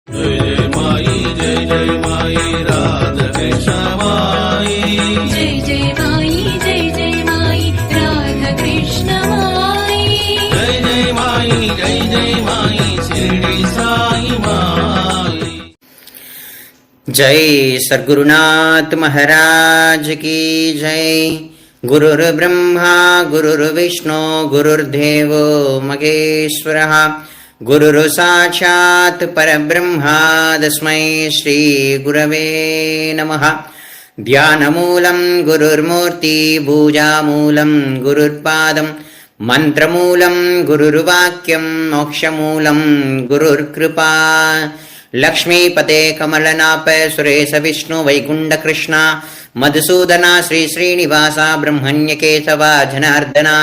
जय जय माई राधा कृष्ण माई जय जय माई राधा कृष्ण माई जय माई शिरडी साई माई। जय सद्गुरुनाथ महाराज की जय। गुरुर्ब्रह्मा गुरुर्विष्णु गुरुर्देवो महेश्वरः गुरुर् साक्षात् परब्रह्मा तस्मै श्री गुरवे नमः। ध्यानमूलं गुरुर्मूर्ति पूजामूलं गुरुर्पादं मन्त्रमूलं गुरुर्वाक्यं मोक्षमूलं गुरुर्कृपा। लक्ष्मीपते कमलनाप सुरेश विष्णु वैकुण्ठ कृष्ण मधुसूदना श्री श्रीनिवासा ब्रह्मण्यकेशवा जनार्दना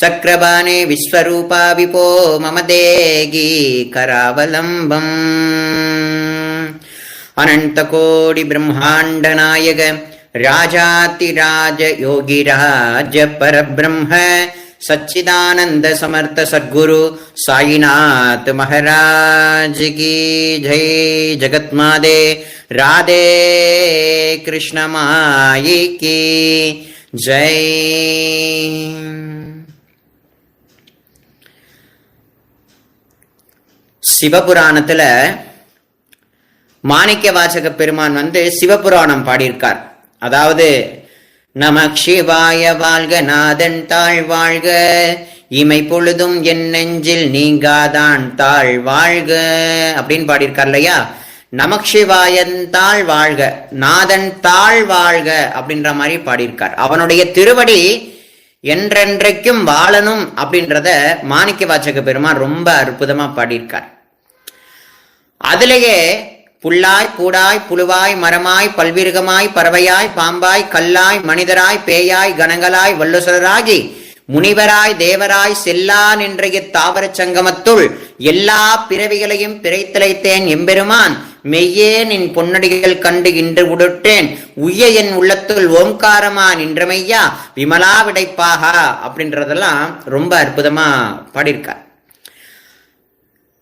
सक्र-बाणे विश्वरूपा विपो मम देगी करावलम्बम्। अनन्तकोटि ब्रह्माण्ड नायक राजातिराज योगिराज परब्रह्म सच्चिदानंद समर्थ सद्गुरु साईनाथ महाराज की जय। जगतमाते राधे कृष्ण माई की जय। சிவபுராணத்துல மாணிக்க வாசக பெருமான் சிவபுராணம் பாடியிருக்கார். அதாவது நமக் சிவாய வாழ்க நாதன் தாழ் வாழ்க இமை பொழுதும் என் நெஞ்சில் நீங்காதான் தாழ் வாழ்க அப்படின்னு பாடியிருக்கார் இல்லையா. நமக் சிவாயன் தாழ் வாழ்க நாதன் தாழ் வாழ்க அப்படின்ற மாதிரி பாடியிருக்கார். அவனுடைய திருவடி என்றென்றைக்கும் வாழணும் அப்படின்றத மாணிக்க வாசக பெருமான் ரொம்ப அற்புதமா பாடியிருக்கார். அதிலேயே புல்லாய் பூடாய் புழுவாய் மரமாய் பல்விருகமாய் பறவையாய் பாம்பாய் கல்லாய் மனிதராய் பேயாய் கணங்களாய் வல்லுசராகி முனிவராய் தேவராய் செல்லா நின்ற தாவர சங்கமத்துள் எல்லா பிறவிகளையும் பிறைத்திளைத்தேன் எம்பெருமான் மெய்யே நின் பொன்னடிகள் கண்டு இன்று உடுட்டேன் உய்ய என் உள்ளத்துள் ஓம்காரமா நின்றமையா விமலா விடைப்பாக அப்படின்றதெல்லாம் ரொம்ப அற்புதமா பாடியிருக்கார்.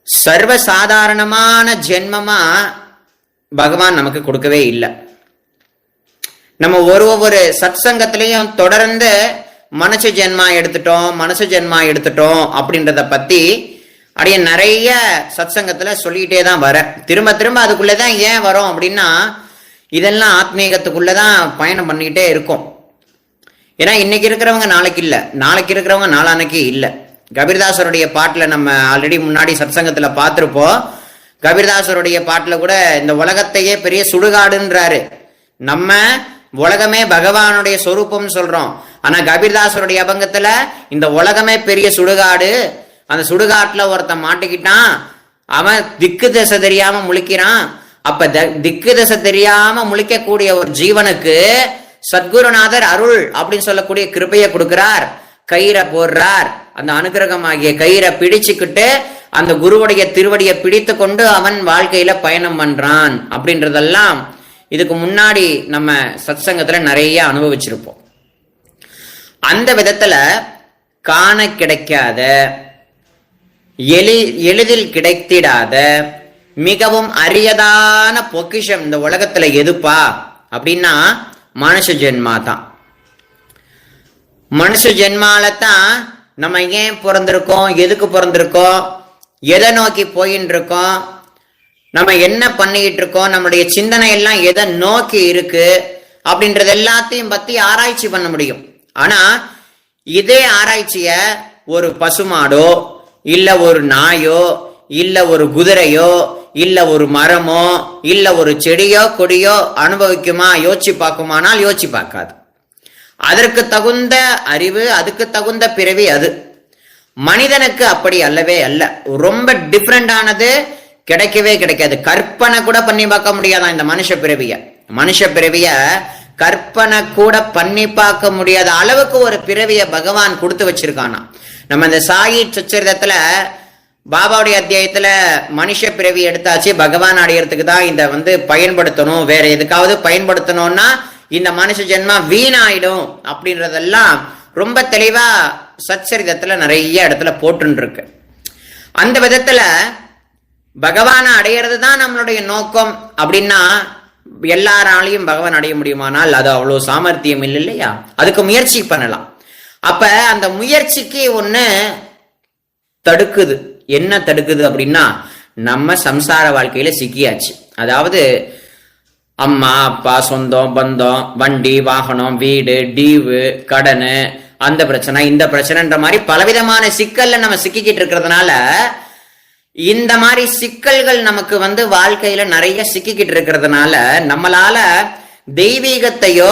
சர்வசாதாரணமான ஜென்மமா பகவான் நமக்கு கொடுக்கவே இல்லை. நம்ம ஒவ்வொரு சத்சங்கத்திலையும் தொடர்ந்து மனுஷ ஜென்மா எடுத்துட்டோம் அப்படின்றத பத்தி அப்படியே நிறைய சத்சங்கத்துல சொல்லிட்டே தான் வர. திரும்ப திரும்ப அதுக்குள்ளதான் ஏன் வரும் அப்படின்னா இதெல்லாம் ஆத்மீகத்துக்குள்ளதான் பயணம் பண்ணிக்கிட்டே இருக்கும். ஏன்னா இன்னைக்கு இருக்கிறவங்க நாளைக்கு இல்லை, நாளைக்கு இருக்கிறவங்க நாளானைக்கு இல்லை. கபீர்தாசருடைய பாட்டுல நம்ம ஆல்ரெடி முன்னாடி சத்சங்கத்துல பார்த்திருப்போம். கபீர்தாசருடைய பாட்டுல கூட இந்த உலகத்தையே பெரிய சுடுகாடுன்றாரு. நம்ம உலகமே பகவானுடைய சொரூபம் சொல்றோம். ஆனா கபீர்தாசருடைய அபங்கத்துல இந்த உலகமே பெரிய சுடுகாடு, அந்த சுடுகாட்டுல ஒருத்தன் மாட்டிக்கிட்டான், அவன் திக்கு திசை தெரியாம முழிக்கிறான். அப்ப திக்கு திசை தெரியாம முழிக்கக்கூடிய ஒரு ஜீவனுக்கு சத்குருநாதர் அருள் அப்படின்னு சொல்லக்கூடிய கிருபையை கொடுக்கிறார், கயிறை போடுறார். அந்த அனுகிரகமாகிய கயிறை பிடிச்சுக்கிட்டு அந்த குருவுடைய திருவடியை பிடித்து கொண்டு அவன் வாழ்க்கையில பயணம் பண்றான் அப்படின்றதெல்லாம் இதுக்கு முன்னாடி நம்ம சத்சங்கத்துல நிறைய அனுபவிச்சிருப்போம். அந்த விதத்துல காண கிடைக்காத எளிதில் கிடைத்திடாத மிகவும் அரியதான பொக்கிஷம் இந்த உலகத்துல எதுப்பா அப்படின்னா மனுஷ ஜென்மா தான். மனுஷ ஜென்மாலதான் நம்ம ஏன் பிறந்திருக்கோம், எதுக்கு பிறந்திருக்கோம், எதை நோக்கி போயின்னு இருக்கோம், நம்ம என்ன பண்ணிக்கிட்டு இருக்கோம், நம்மளுடைய சிந்தனை எல்லாம் எதை நோக்கி இருக்கு அப்படின்றது எல்லாத்தையும் பத்தி ஆராய்ச்சி பண்ண முடியும். ஆனா இதே ஆராய்ச்சிய ஒரு பசுமாடோ இல்ல ஒரு நாயோ இல்ல ஒரு குதிரையோ இல்ல ஒரு மரமோ இல்ல ஒரு செடியோ கொடியோ அனுபவிக்குமா, யோசிச்சு பார்க்குமானால் யோசிச்சு பார்க்காது. அதற்கு தகுந்த அறிவு, அதுக்கு தகுந்த பிறவி அது. மனிதனுக்கு அப்படி அல்லவே அல்ல. ரொம்ப டிஃப்ரெண்டானது கிடைக்கவே கிடைக்காது. கற்பனை கூட பண்ணி பார்க்க முடியாதான் இந்த மனுஷ பிறவிய கற்பனை கூட பண்ணி பார்க்க முடியாத அளவுக்கு ஒரு பிறவிய பகவான் கொடுத்து வச்சிருக்கானா. நம்ம இந்த சாயி சச்சரிதத்துல பாபாவுடைய அத்தியாயத்துல மனுஷ பிறவி எடுத்தாச்சு, பகவான் அடையறதுக்கு தான் இந்த பயன்படுத்தணும், வேற எதுக்காவது பயன்படுத்தணும்னா இந்த மனுஷ ஜென்மா வீணாயிடும் அப்படின்றதெல்லாம் ரொம்ப தெளிவா சச்சரிதத்துல நிறைய இடத்துல போட்டு இருக்கு. அந்த விதத்துல பகவானை அடையிறது தான் நம்மளுடைய நோக்கம் அப்படின்னா எல்லாராலையும் பகவான் அடைய முடியுமானால் அது அவ்வளவு சாமர்த்தியம் இல்லை இல்லையா? அதுக்கு முயற்சி பண்ணலாம். அப்ப அந்த முயற்சிக்கு ஒண்ணு தடுக்குது. என்ன தடுக்குது அப்படின்னா, நம்ம சம்சார வாழ்க்கையில சிக்கியாச்சு. அதாவது அம்மா அப்பா, சொந்தம் பந்தம், வண்டி வாகனம், வீடு, டீவு, கடனு, அந்த பிரச்சனை இந்த பிரச்சனைன்ற மாதிரி பலவிதமான சிக்கல்ல நம்ம சிக்கிக்கிட்டு இருக்கிறதுனால இந்த மாதிரி சிக்கல்கள் நமக்கு வாழ்க்கையில நிறைய சிக்கிக்கிட்டு இருக்கிறதுனால நம்மளால தெய்வீகத்தையோ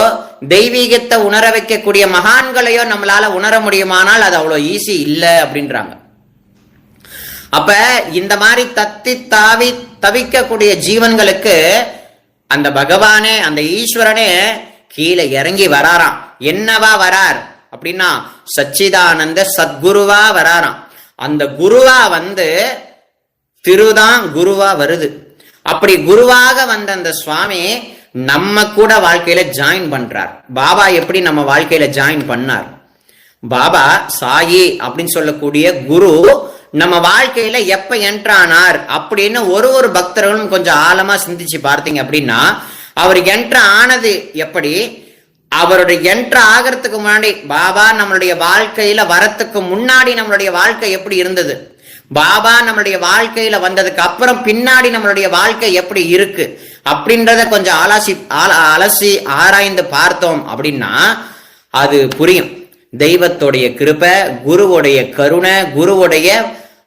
தெய்வீகத்தை உணர வைக்கக்கூடிய மகான்களையோ நம்மளால உணர முடியுமானால் அது அவ்வளவு ஈஸி இல்லை அப்படின்றாங்க. அப்ப இந்த மாதிரி தத்தி தாவி தவிக்கக்கூடிய ஜீவன்களுக்கு அந்த பகவானே, அந்த ஈஸ்வரனே கீழே இறங்கி வராராம். என்னவா வரார் அப்படின்னா சச்சிதானந்த சத்குருவா வராராம். அந்த குருவா திருதான் குருவா வருது. அப்படி குருவாக வந்த அந்த சுவாமி நம்ம கூட வாழ்க்கையில ஜாயின் பண்றார். பாபா எப்படி நம்ம வாழ்க்கையில ஜாயின் பண்ணார்? பாபா சாயி அப்படின்னு சொல்லக்கூடிய குரு நம்ம வாழ்க்கையில எப்ப என்ட்ரானார் அப்படின்னு ஒரு பக்தர்களும் கொஞ்சம் ஆழமா சிந்திச்சு பார்த்தீங்க அப்படின்னா, அவர் என்ட்ரு ஆனது எப்படி, அவருடைய என்ட்ரு ஆகிறதுக்கு முன்னாடி, பாபா நம்மளுடைய வாழ்க்கையில வரத்துக்கு முன்னாடி நம்மளுடைய வாழ்க்கை எப்படி இருந்தது, பாபா நம்மளுடைய வாழ்க்கையில வந்ததுக்கு அப்புறம் பின்னாடி நம்மளுடைய வாழ்க்கை எப்படி இருக்கு அப்படின்றத கொஞ்சம் அலசி ஆராய்ந்து பார்த்தோம் அப்படின்னா அது புரியும். தெய்வத்துடைய கிருபை, குருவுடைய கருணை, குருவுடைய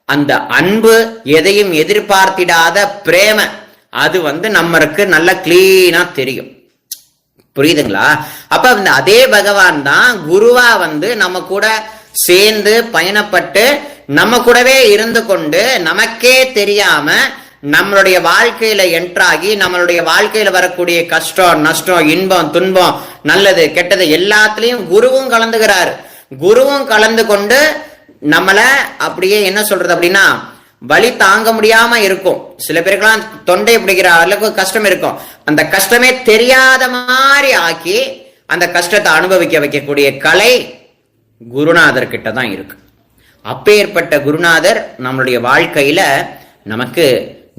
அந்த அன்பு, எதையும் எதிர்பார்த்திடாத பிரேம, அது நம்மளுக்கு நல்ல கிளீனா தெரியும். புரியுதுங்களா? அப்ப அதே பகவான் தான் குருவா நம்ம கூட சேர்ந்து பயணப்பட்டு நம்ம கூடவே இருந்து கொண்டு நமக்கே தெரியாம நம்மளுடைய வாழ்க்கையில என்ட்ராகி நம்மளுடைய வாழ்க்கையில வரக்கூடிய கஷ்டம் நஷ்டம் இன்பம் துன்பம் நல்லது கெட்டது எல்லாத்துலயும் குருவும் கலந்துகிறார். குருவும் கலந்து கொண்டு நம்மள அப்படியே என்ன சொல்றது அப்படின்னா வலி தாங்க முடியாம இருக்கும். சில பேருக்கெல்லாம் தொண்டை பிடிக்கிற அளவுக்கு கஷ்டம் இருக்கும். அந்த கஷ்டமே தெரியாத மாதிரி ஆக்கி அந்த கஷ்டத்தை அனுபவிக்க வைக்கக்கூடிய கலை குருநாதர் கிட்ட தான் இருக்கு. அப்பேற்பட்ட குருநாதர் நம்மளுடைய வாழ்க்கையில நமக்கு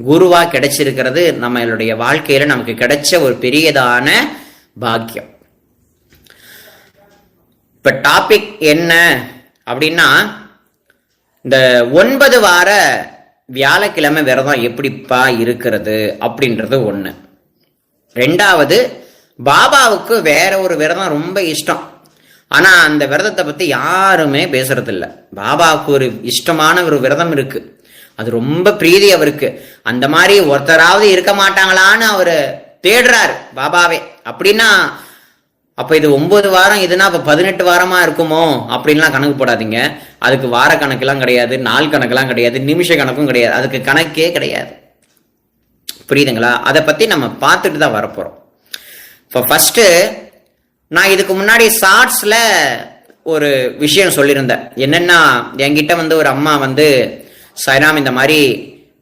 குருவா கிடைச்சிருக்கிறது நம்மளுடைய வாழ்க்கையில நமக்கு கிடைச்ச ஒரு பெரியதான பாக்கியம். இப்ப டாபிக் என்ன அப்படின்னா, இந்த 9 வார வியாழக்கிழமை விரதம் எப்படிப்பா இருக்கிறது அப்படின்றது ஒண்ணு. ரெண்டாவது, பாபாவுக்கு வேற ஒரு விரதம் ரொம்ப இஷ்டம். ஆனா அந்த விரதத்தை பத்தி யாருமே பேசுறது இல்ல. பாபாவுக்கு ஒரு இஷ்டமான ஒரு விரதம் இருக்கு, அது ரொம்ப பிரீதி அவருக்கு. அந்த மாதிரி ஒருத்தராவது இருக்க மாட்டாங்களான்னு அவரு தேடுறாரு பாபாவே. அப்படின்னா அப்ப இது 9 வாரம் இதுனா அப்ப 18 வாரமா இருக்குமோ அப்படின்லாம் கணக்கு போடாதீங்க. அதுக்கு வார கணக்கெல்லாம் கிடையாது, நாள் கணக்கெல்லாம் கிடையாது, நிமிஷ கணக்கும் கிடையாது, அதுக்கு கணக்கே கிடையாது. புரியுதுங்களா? அதை பத்தி நம்ம பார்த்துட்டு தான் வரப்போறோம். இப்போ ஃபர்ஸ்ட் நான் இதுக்கு முன்னாடி ஷார்ட்ஸ்ல ஒரு விஷயம் சொல்லியிருந்தேன். என்னன்னா, என்கிட்ட ஒரு அம்மா சாய்ராம் இந்த மாதிரி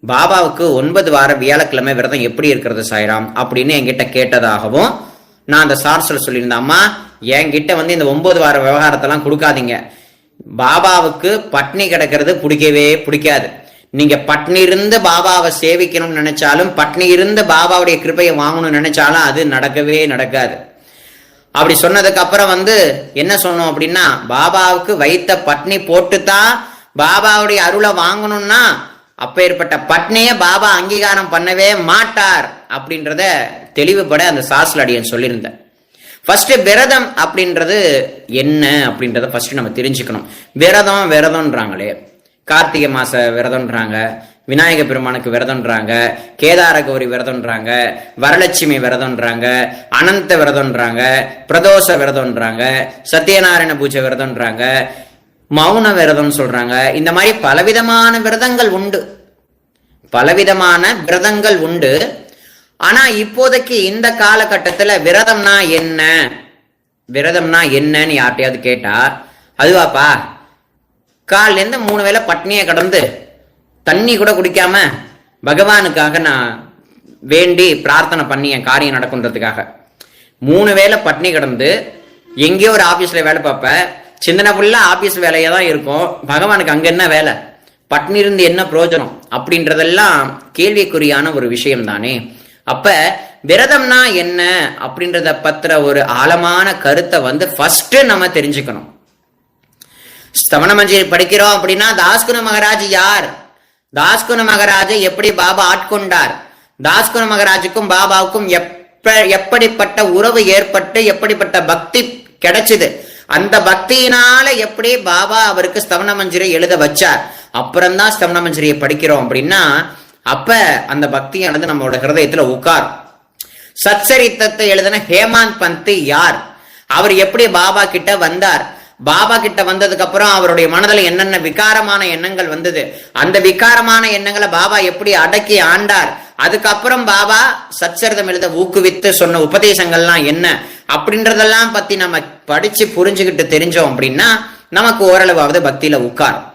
பாபாவுக்கு 9 வார வியாழக்கிழமை விரதம் எப்படி இருக்கிறது சாய்ராம் அப்படின்னு என்கிட்ட கேட்டதாகவும் நான் அந்த ஷார்ட்ஸ்ல சொல்லியிருந்தேன். அம்மா, என்கிட்ட இந்த 9 வார விவகாரத்தெல்லாம் கொடுக்காதீங்க. பாபாவுக்கு பட்னி கிடக்கிறது பிடிக்கவே பிடிக்காது. நீங்க பட்னி இருந்து பாபாவை சேவிக்கணும்னு நினைச்சாலும், பட்னி இருந்து பாபாவுடைய கிருபையை வாங்கணும்னு நினைச்சாலும் அது நடக்கவே நடக்காது. அப்படி சொன்னதுக்கு அப்புறம் என்ன சொன்னோம் அப்படின்னா, பாபாவுக்கு வைத்த பட்னி போட்டுத்தான் பாபாவுடைய அருளை வாங்கணும்னா அப்பேற்பட்ட பட்னியை பாபா அங்கீகாரம் பண்ணவே மாட்டார் அப்படின்றத தெளிவுபட அந்த சாஸ்ல அடியன் சொல்லியிருந்தேன். ஃபர்ஸ்ட் விரதம் அப்படின்றது என்ன அப்படின்றத ஃபர்ஸ்ட் நம்ம தெரிஞ்சுக்கணும். விரதம்ன்றாங்களே, கார்த்திகை மாச விரதம்ன்றாங்க, விநாயக பெருமானுக்கு விரதம்ன்றாங்க, கேதார கௌரி விரதம்ன்றாங்க, வரலட்சுமி விரதம்ன்றாங்க, அனந்த விரதம்ன்றாங்க, பிரதோஷ விரதம்ன்றாங்க, சத்யநாராயண பூஜை விரதம்ன்றாங்க, மௌன விரதம் சொல்றாங்க. இந்த மாதிரி பலவிதமான விரதங்கள் உண்டு, பலவிதமான விரதங்கள் உண்டு. ஆனா இப்போதைக்கு இந்த காலகட்டத்துல விரதம்னா என்ன, விரதம்னா என்னன்னு யார்ட்டையாவது கேட்டா, அதுவாப்பா காலில இருந்து 3 வேளை பட்னியை கடந்து தண்ணி கூட குடிக்காம பகவானுக்காக நான் வேண்டி பிரார்த்தனை பண்ணி என் காரியம் நடக்குன்றதுக்காக 3 வேளை பட்னி கடந்து எங்கேயோ ஒரு ஆபீஸ்ல வேலை பார்ப்ப, சிந்தனை ஃபுல்லா ஆபீஸ் வேலையா தான் இருக்கும். பகவானுக்கு அங்க என்ன வேலை? பட்னி இருந்து என்ன பிரயோஜனம் அப்படின்றதெல்லாம் கேள்விக்குறியான ஒரு விஷயம் தானே. அப்ப விரதம்னா என்ன அப்படின்றத பத்திர ஒரு ஆழமான கருத்தை ஃபர்ஸ்ட் நம்ம தெரிஞ்சுக்கணும். ஸ்தவன மஞ்சரி படிக்கிறோம் அப்படின்னா தாஸ்குன மகாராஜ் யார், தாஸ்குன மகாராஜை எப்படி பாபா ஆட்கொண்டார், தாஸ்குன மகாராஜுக்கும் பாபாவுக்கும் எப்படிப்பட்ட உறவு ஏற்பட்டு எப்படிப்பட்ட பக்தி கிடைச்சது, அந்த பக்தியினால எப்படி பாபா அவருக்கு ஸ்தவன மஞ்சரி எழுத வச்சார், அப்புறம்தான் ஸ்தவன மஞ்சரியை படிக்கிறோம் அப்படின்னா அப்ப அந்த பக்தியானது நம்மளோட ஹிருதயத்துல உட்காரும். சச்சரித்தத்தை எழுதின ஹேமாந்த் பந்த் யார், அவர் எப்படி பாபா கிட்ட வந்தார், பாபா கிட்ட வந்ததுக்கு அப்புறம் அவருடைய மனதில் என்னென்ன விகாரமான எண்ணங்கள் வந்தது, அந்த விகாரமான எண்ணங்களை பாபா எப்படி அடக்கி ஆண்டார், அதுக்கப்புறம் பாபா சச்சரிதம் எழுத ஊக்குவித்து சொன்ன உபதேசங்கள்லாம் என்ன அப்படின்றதெல்லாம் பத்தி நம்ம படிச்சு புரிஞ்சுக்கிட்டு தெரிஞ்சோம் அப்படின்னா நமக்கு ஓரளவாவது பக்தியில உட்காரும்.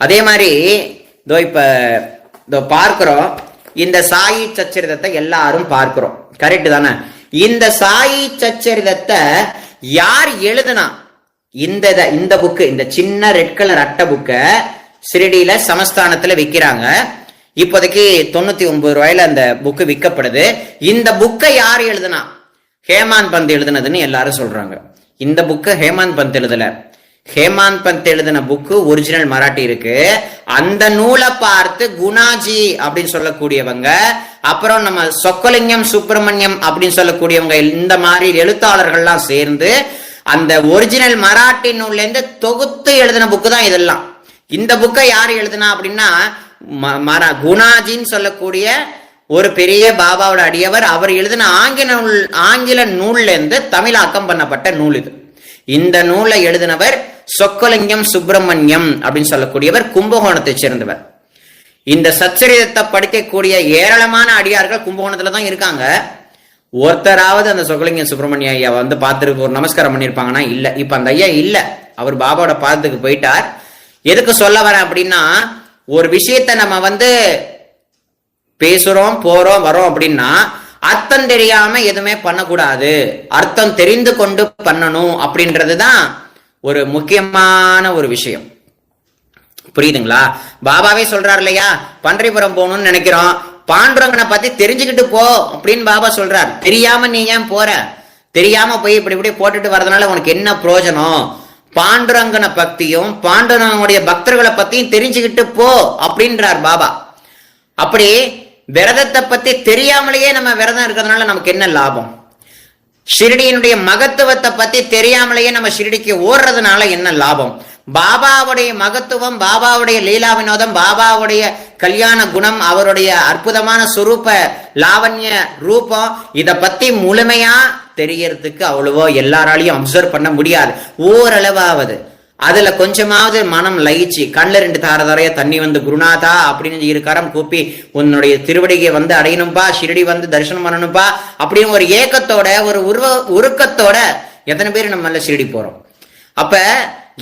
அதே மாதிரி இப்ப பார்க்கிறோம், இந்த சாயி சச்சரிதத்தை எல்லாரும் பார்க்கிறோம், கரெக்ட் தானே. இந்த சாயி சச்சரிதத்தை யார் எழுதுனா, இந்த புக்கு, இந்த சின்ன ரெட் கலர் அட்டை புக்க சிறிடியில சமஸ்தானத்துல விற்கிறாங்க. இப்போதைக்கு 99 ரூபாயில அந்த புக்கு விற்கப்படுது. இந்த புக்கை யார் எழுதுனா, ஹேமாந்த் பந்த் எழுதுனதுன்னு எல்லாரும் சொல்றாங்க. இந்த புக்கை ஹேமாந்த் பந்த் எழுதல, ஹேமாந்த் பந்த் எழுதின புக்கு ஒரிஜினல் மராட்டி இருக்கு. அந்த நூலை பார்த்து குணாஜி அப்படின்னு சொல்லக்கூடியவங்க, அப்புறம் நம்ம சொக்கலிங்கம் சுப்பிரமணியம் அப்படின்னு சொல்லக்கூடியவங்க, இந்த மாதிரி எழுத்தாளர்கள்லாம் சேர்ந்து அந்த ஒரிஜினல் மராட்டி நூல்ல இருந்து தொகுத்து எழுதின புக்கு தான் இதெல்லாம். இந்த புக்கை யார் எழுதுனா அப்படின்னா குணாஜின்னு சொல்லக்கூடிய ஒரு பெரிய பாபாவோட அடியவர், அவர் எழுதின ஆங்கில நூல்ல இருந்து தமிழாக்கம் பண்ணப்பட்ட நூல் இது. இந்த நூலை எழுதினவர் சொக்கலிங்கம் சுப்பிரமணியம் அப்படின்னு சொல்லக்கூடியவர், கும்பகோணத்தை சேர்ந்தவர். இந்த சச்சரிதத்தை படிக்கக்கூடிய ஏராளமான அடியார்கள் கும்பகோணத்துல தான் இருக்காங்க. ஒருத்தராவது அந்த சொக்கலிங்கம் சுப்பிரமணிய ஐயா பார்த்துட்டு ஒரு நமஸ்காரம் பண்ணிருப்பாங்கன்னா இல்ல. இப்ப அந்த ஐயா இல்ல, அவர் பாபாவோட பாதத்துக்கு போயிட்டார். எதுக்கு சொல்ல வரேன் அப்படின்னா, ஒரு விஷயத்த நம்ம பேசுறோம் போறோம் வரோம் அப்படின்னா அர்த்தம் தெரியாம எதுவுமே பண்ணக்கூடாது, அர்த்தம் தெரிந்து கொண்டு பண்ணணும் அப்படின்றதுதான் ஒரு முக்கியமான ஒரு விஷயம். புரியுதுங்களா? பாபாவே சொல்றாரு இல்லையா, பன்றிபுரம் போகணும்னு நினைக்கிறோம், பாண்டுரங்கனை பத்தி தெரிஞ்சுக்கிட்டு போ அப்படின்னு பாபா சொல்றார். தெரியாம நீ ஏன் போற, தெரியாம போய் இப்படி போட்டுட்டு வர்றதுனால உனக்கு என்ன பிரயோஜனம், பாண்டுரங்கனை பத்தியும் பாண்டுரங்கனுடைய பக்தர்களை பத்தியும் தெரிஞ்சுக்கிட்டு போ அப்படின்றார் பாபா. அப்படி விரதத்தை பத்தி தெரியாமலேயே நம்ம விரதம் இருக்கிறதுனால நமக்கு என்ன லாபம், ஷிரடியினுடைய மகத்துவத்தை பத்தி தெரியாமலேயே நம்ம ஷிரடிக்கு ஓடுறதுனால என்ன லாபம், பாபாவுடைய மகத்துவம், பாபாவுடைய லீலா வினோதம், பாபாவுடைய கல்யாண குணம், அவருடைய அற்புதமான சுரூப லாவண்ய ரூபம், இத பத்தி முழுமையா தெரியறதுக்கு அவ்வளவோ எல்லாராலையும் அப்சர்வ் பண்ண முடியாது. ஓரளவாவது அதுல கொஞ்சமாவது மனம் லயிச்சு கண்ணில் 2 தாரதாரைய தண்ணி குருநாதா அப்படின்னு இருக்காரம் கூப்பி உன்னுடைய திருவடிகை அடையணும்பா, ஷிரடி தரிசனம் பண்ணணும்பா அப்படின்னு ஒரு ஏக்கத்தோட ஒரு உருக்கத்தோட எத்தனை பேர் நம்ம ஷிரடி போறோம். அப்ப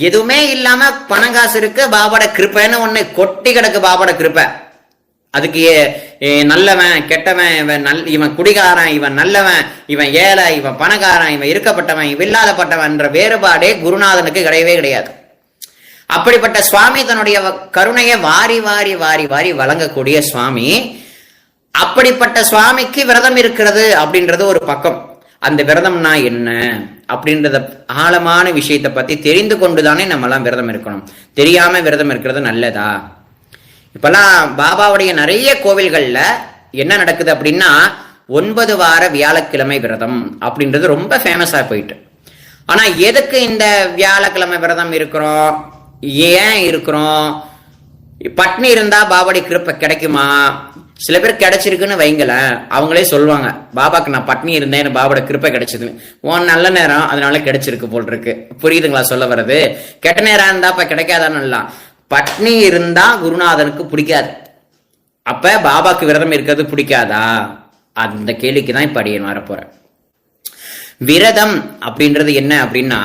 எதுவுமே இல்லாம பணங்காசு இருக்கு, பாபாட கிருப்பைன்னு ஒண்ணு கொட்டி கிடக்கு. பாபாட கிருப்பை அதுக்கு நல்லவன் கெட்டவன், இவன் குடிகாரன், இவன் நல்லவன், இவன் ஏழை, இவன் பணக்காரன், இவன் இருக்கப்பட்டவன், இவன் இல்லாதப்பட்டவன் என்ற வேறுபாடே குருநாதனுக்கு கிடையவே கிடையாது. அப்படிப்பட்ட சுவாமி தன்னுடைய கருணையை வாரி வாரி வாரி வாரி வழங்கக்கூடிய சுவாமி. அப்படிப்பட்ட சுவாமிக்கு விரதம் இருக்கிறது அப்படின்றது ஒரு பக்கம். அந்த விரதம்னா என்ன அப்படின்றத ஆழமான விஷயத்தை பத்தி தெரிந்து கொண்டுதானே நம்ம எல்லாம் விரதம் இருக்கணும். தெரியாம விரதம் இருக்கிறது நல்லதா? இப்பெல்லாம் பாபாவுடைய நிறைய கோவில்கள்ல என்ன நடக்குது அப்படின்னா 9 வார வியாழக்கிழமை விரதம் அப்படின்றது ரொம்ப ஃபேமஸா போயிட்டு. ஆனா எதுக்கு இந்த வியாழக்கிழமை விரதம் இருக்கிறோம், ஏன் இருக்கிறோம், பட்னி இருந்தா பாபாவுடைய கிருப்பை கிடைக்குமா? சில பேர் கிடைச்சிருக்குன்னு வைங்களேன், அவங்களே சொல்லுவாங்க, பாபாக்கு நான் பட்னி இருந்தேன், பாபாவோட கிருப்பை கிடைச்சது, உன் நல்ல நேரம் அதனால கிடைச்சிருக்கு போல் இருக்கு. புரியுதுங்களா சொல்ல வர்றது? கெட்ட நேரம் இருந்தா இப்ப கிடைக்காதான்னு. பட்னி இருந்தா குருநாதனுக்கு பிடிக்காது, அப்ப பாபாக்கு விரதம் இருக்கிறது பிடிக்காதா? அந்த கேள்விக்கு தான் இப்ப அடியேன் வரப்போறேன். விரதம் அப்படின்றது என்ன அப்படின்னா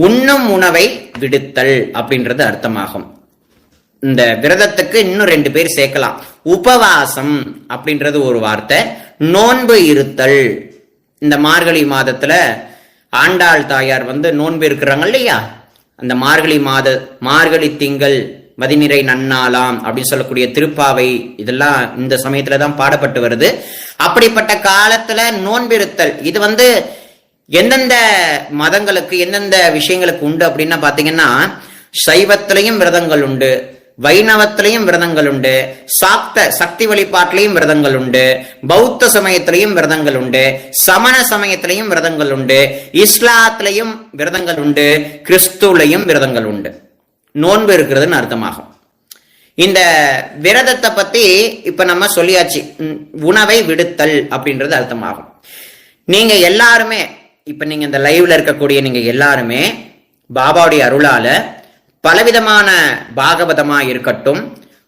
உண்ணும் உணவை விடுத்தல் அப்படின்றது அர்த்தமாகும். இந்த விரதத்துக்கு இன்னும் 2 பேர் சேர்க்கலாம். உபவாசம் அப்படின்றது ஒரு வார்த்தை, நோன்பு இருத்தல். இந்த மார்கழி மாதத்துல ஆண்டாள் தாயார் நோன்பு இருக்கிறாங்க இல்லையா, அந்த மார்கழி திங்கள் மதிநிறை நன்னாளாம் அப்படின்னு சொல்லக்கூடிய திருப்பாவை இதெல்லாம் இந்த சமயத்துல தான் பாடப்பட்டு வருது. அப்படிப்பட்ட காலத்துல நோன்பிருத்தல் இது வந்து எந்தெந்த மதங்களுக்கு எந்தெந்த விஷயங்களுக்கு உண்டு அப்படின்னா பாத்தீங்கன்னா, சைவத்திலையும் விரதங்கள் உண்டு, வைணவத்திலையும் விரதங்கள் உண்டு, சாக்த சக்தி வழிபாட்டிலையும் விரதங்கள் உண்டு, பௌத்த சமயத்திலையும் விரதங்கள் உண்டு, சமண சமயத்திலையும் விரதங்கள் உண்டு, இஸ்லாத்திலையும் விரதங்கள் உண்டு, கிறிஸ்துலையும் விரதங்கள் உண்டு. நோன்பு இருக்கிறதுன்னு அர்த்தமாகும். இந்த விரதத்தை பத்தி இப்ப நம்ம சொல்லியாச்சு. உணவை விடுத்தல் அப்படின்றது அர்த்தமாகும். நீங்க எல்லாருமே இப்ப நீங்க இந்த லைவ்ல இருக்கக்கூடிய நீங்க எல்லாருமே பாபாவுடைய அருளால பலவிதமான பாகவதமா இருக்கட்டும்,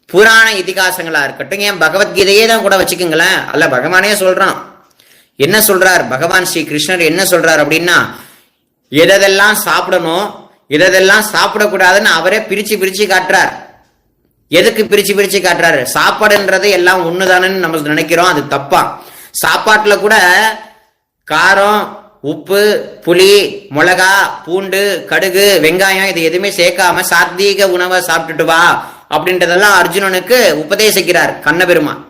புராண இதிகாசங்களா இருக்கட்டும், ஏன் பகவத்கீதையே தான் கூட வச்சுக்கோங்களேன். அல்ல பகவானே சொல்றான். என்ன சொல்றார் பகவான் ஸ்ரீ கிருஷ்ணர் என்ன சொல்றார் அப்படின்னா, எதெல்லாம் சாப்பிடணும் எதெல்லாம் சாப்பிடக்கூடாதுன்னு அவரே பிரிச்சு பிரிச்சு காட்டுறார். எதுக்கு பிரிச்சு பிரிச்சு காட்டுறாரு? சாப்பாடுன்றது எல்லாம் ஒண்ணுதானு நம்ம நினைக்கிறோம், அது தப்பா. சாப்பாட்டுல கூட காரம், உப்பு, புளி, மிளகா, பூண்டு, கடுகு, வெங்காயம் இது எதுவுமே சேர்க்காம சாத்வீக உணவை சாப்பிட்டுட்டு வா அப்படின்றதெல்லாம் அர்ஜுனனுக்கு உபதேசிக்கிறார் கண்ணபெருமான்.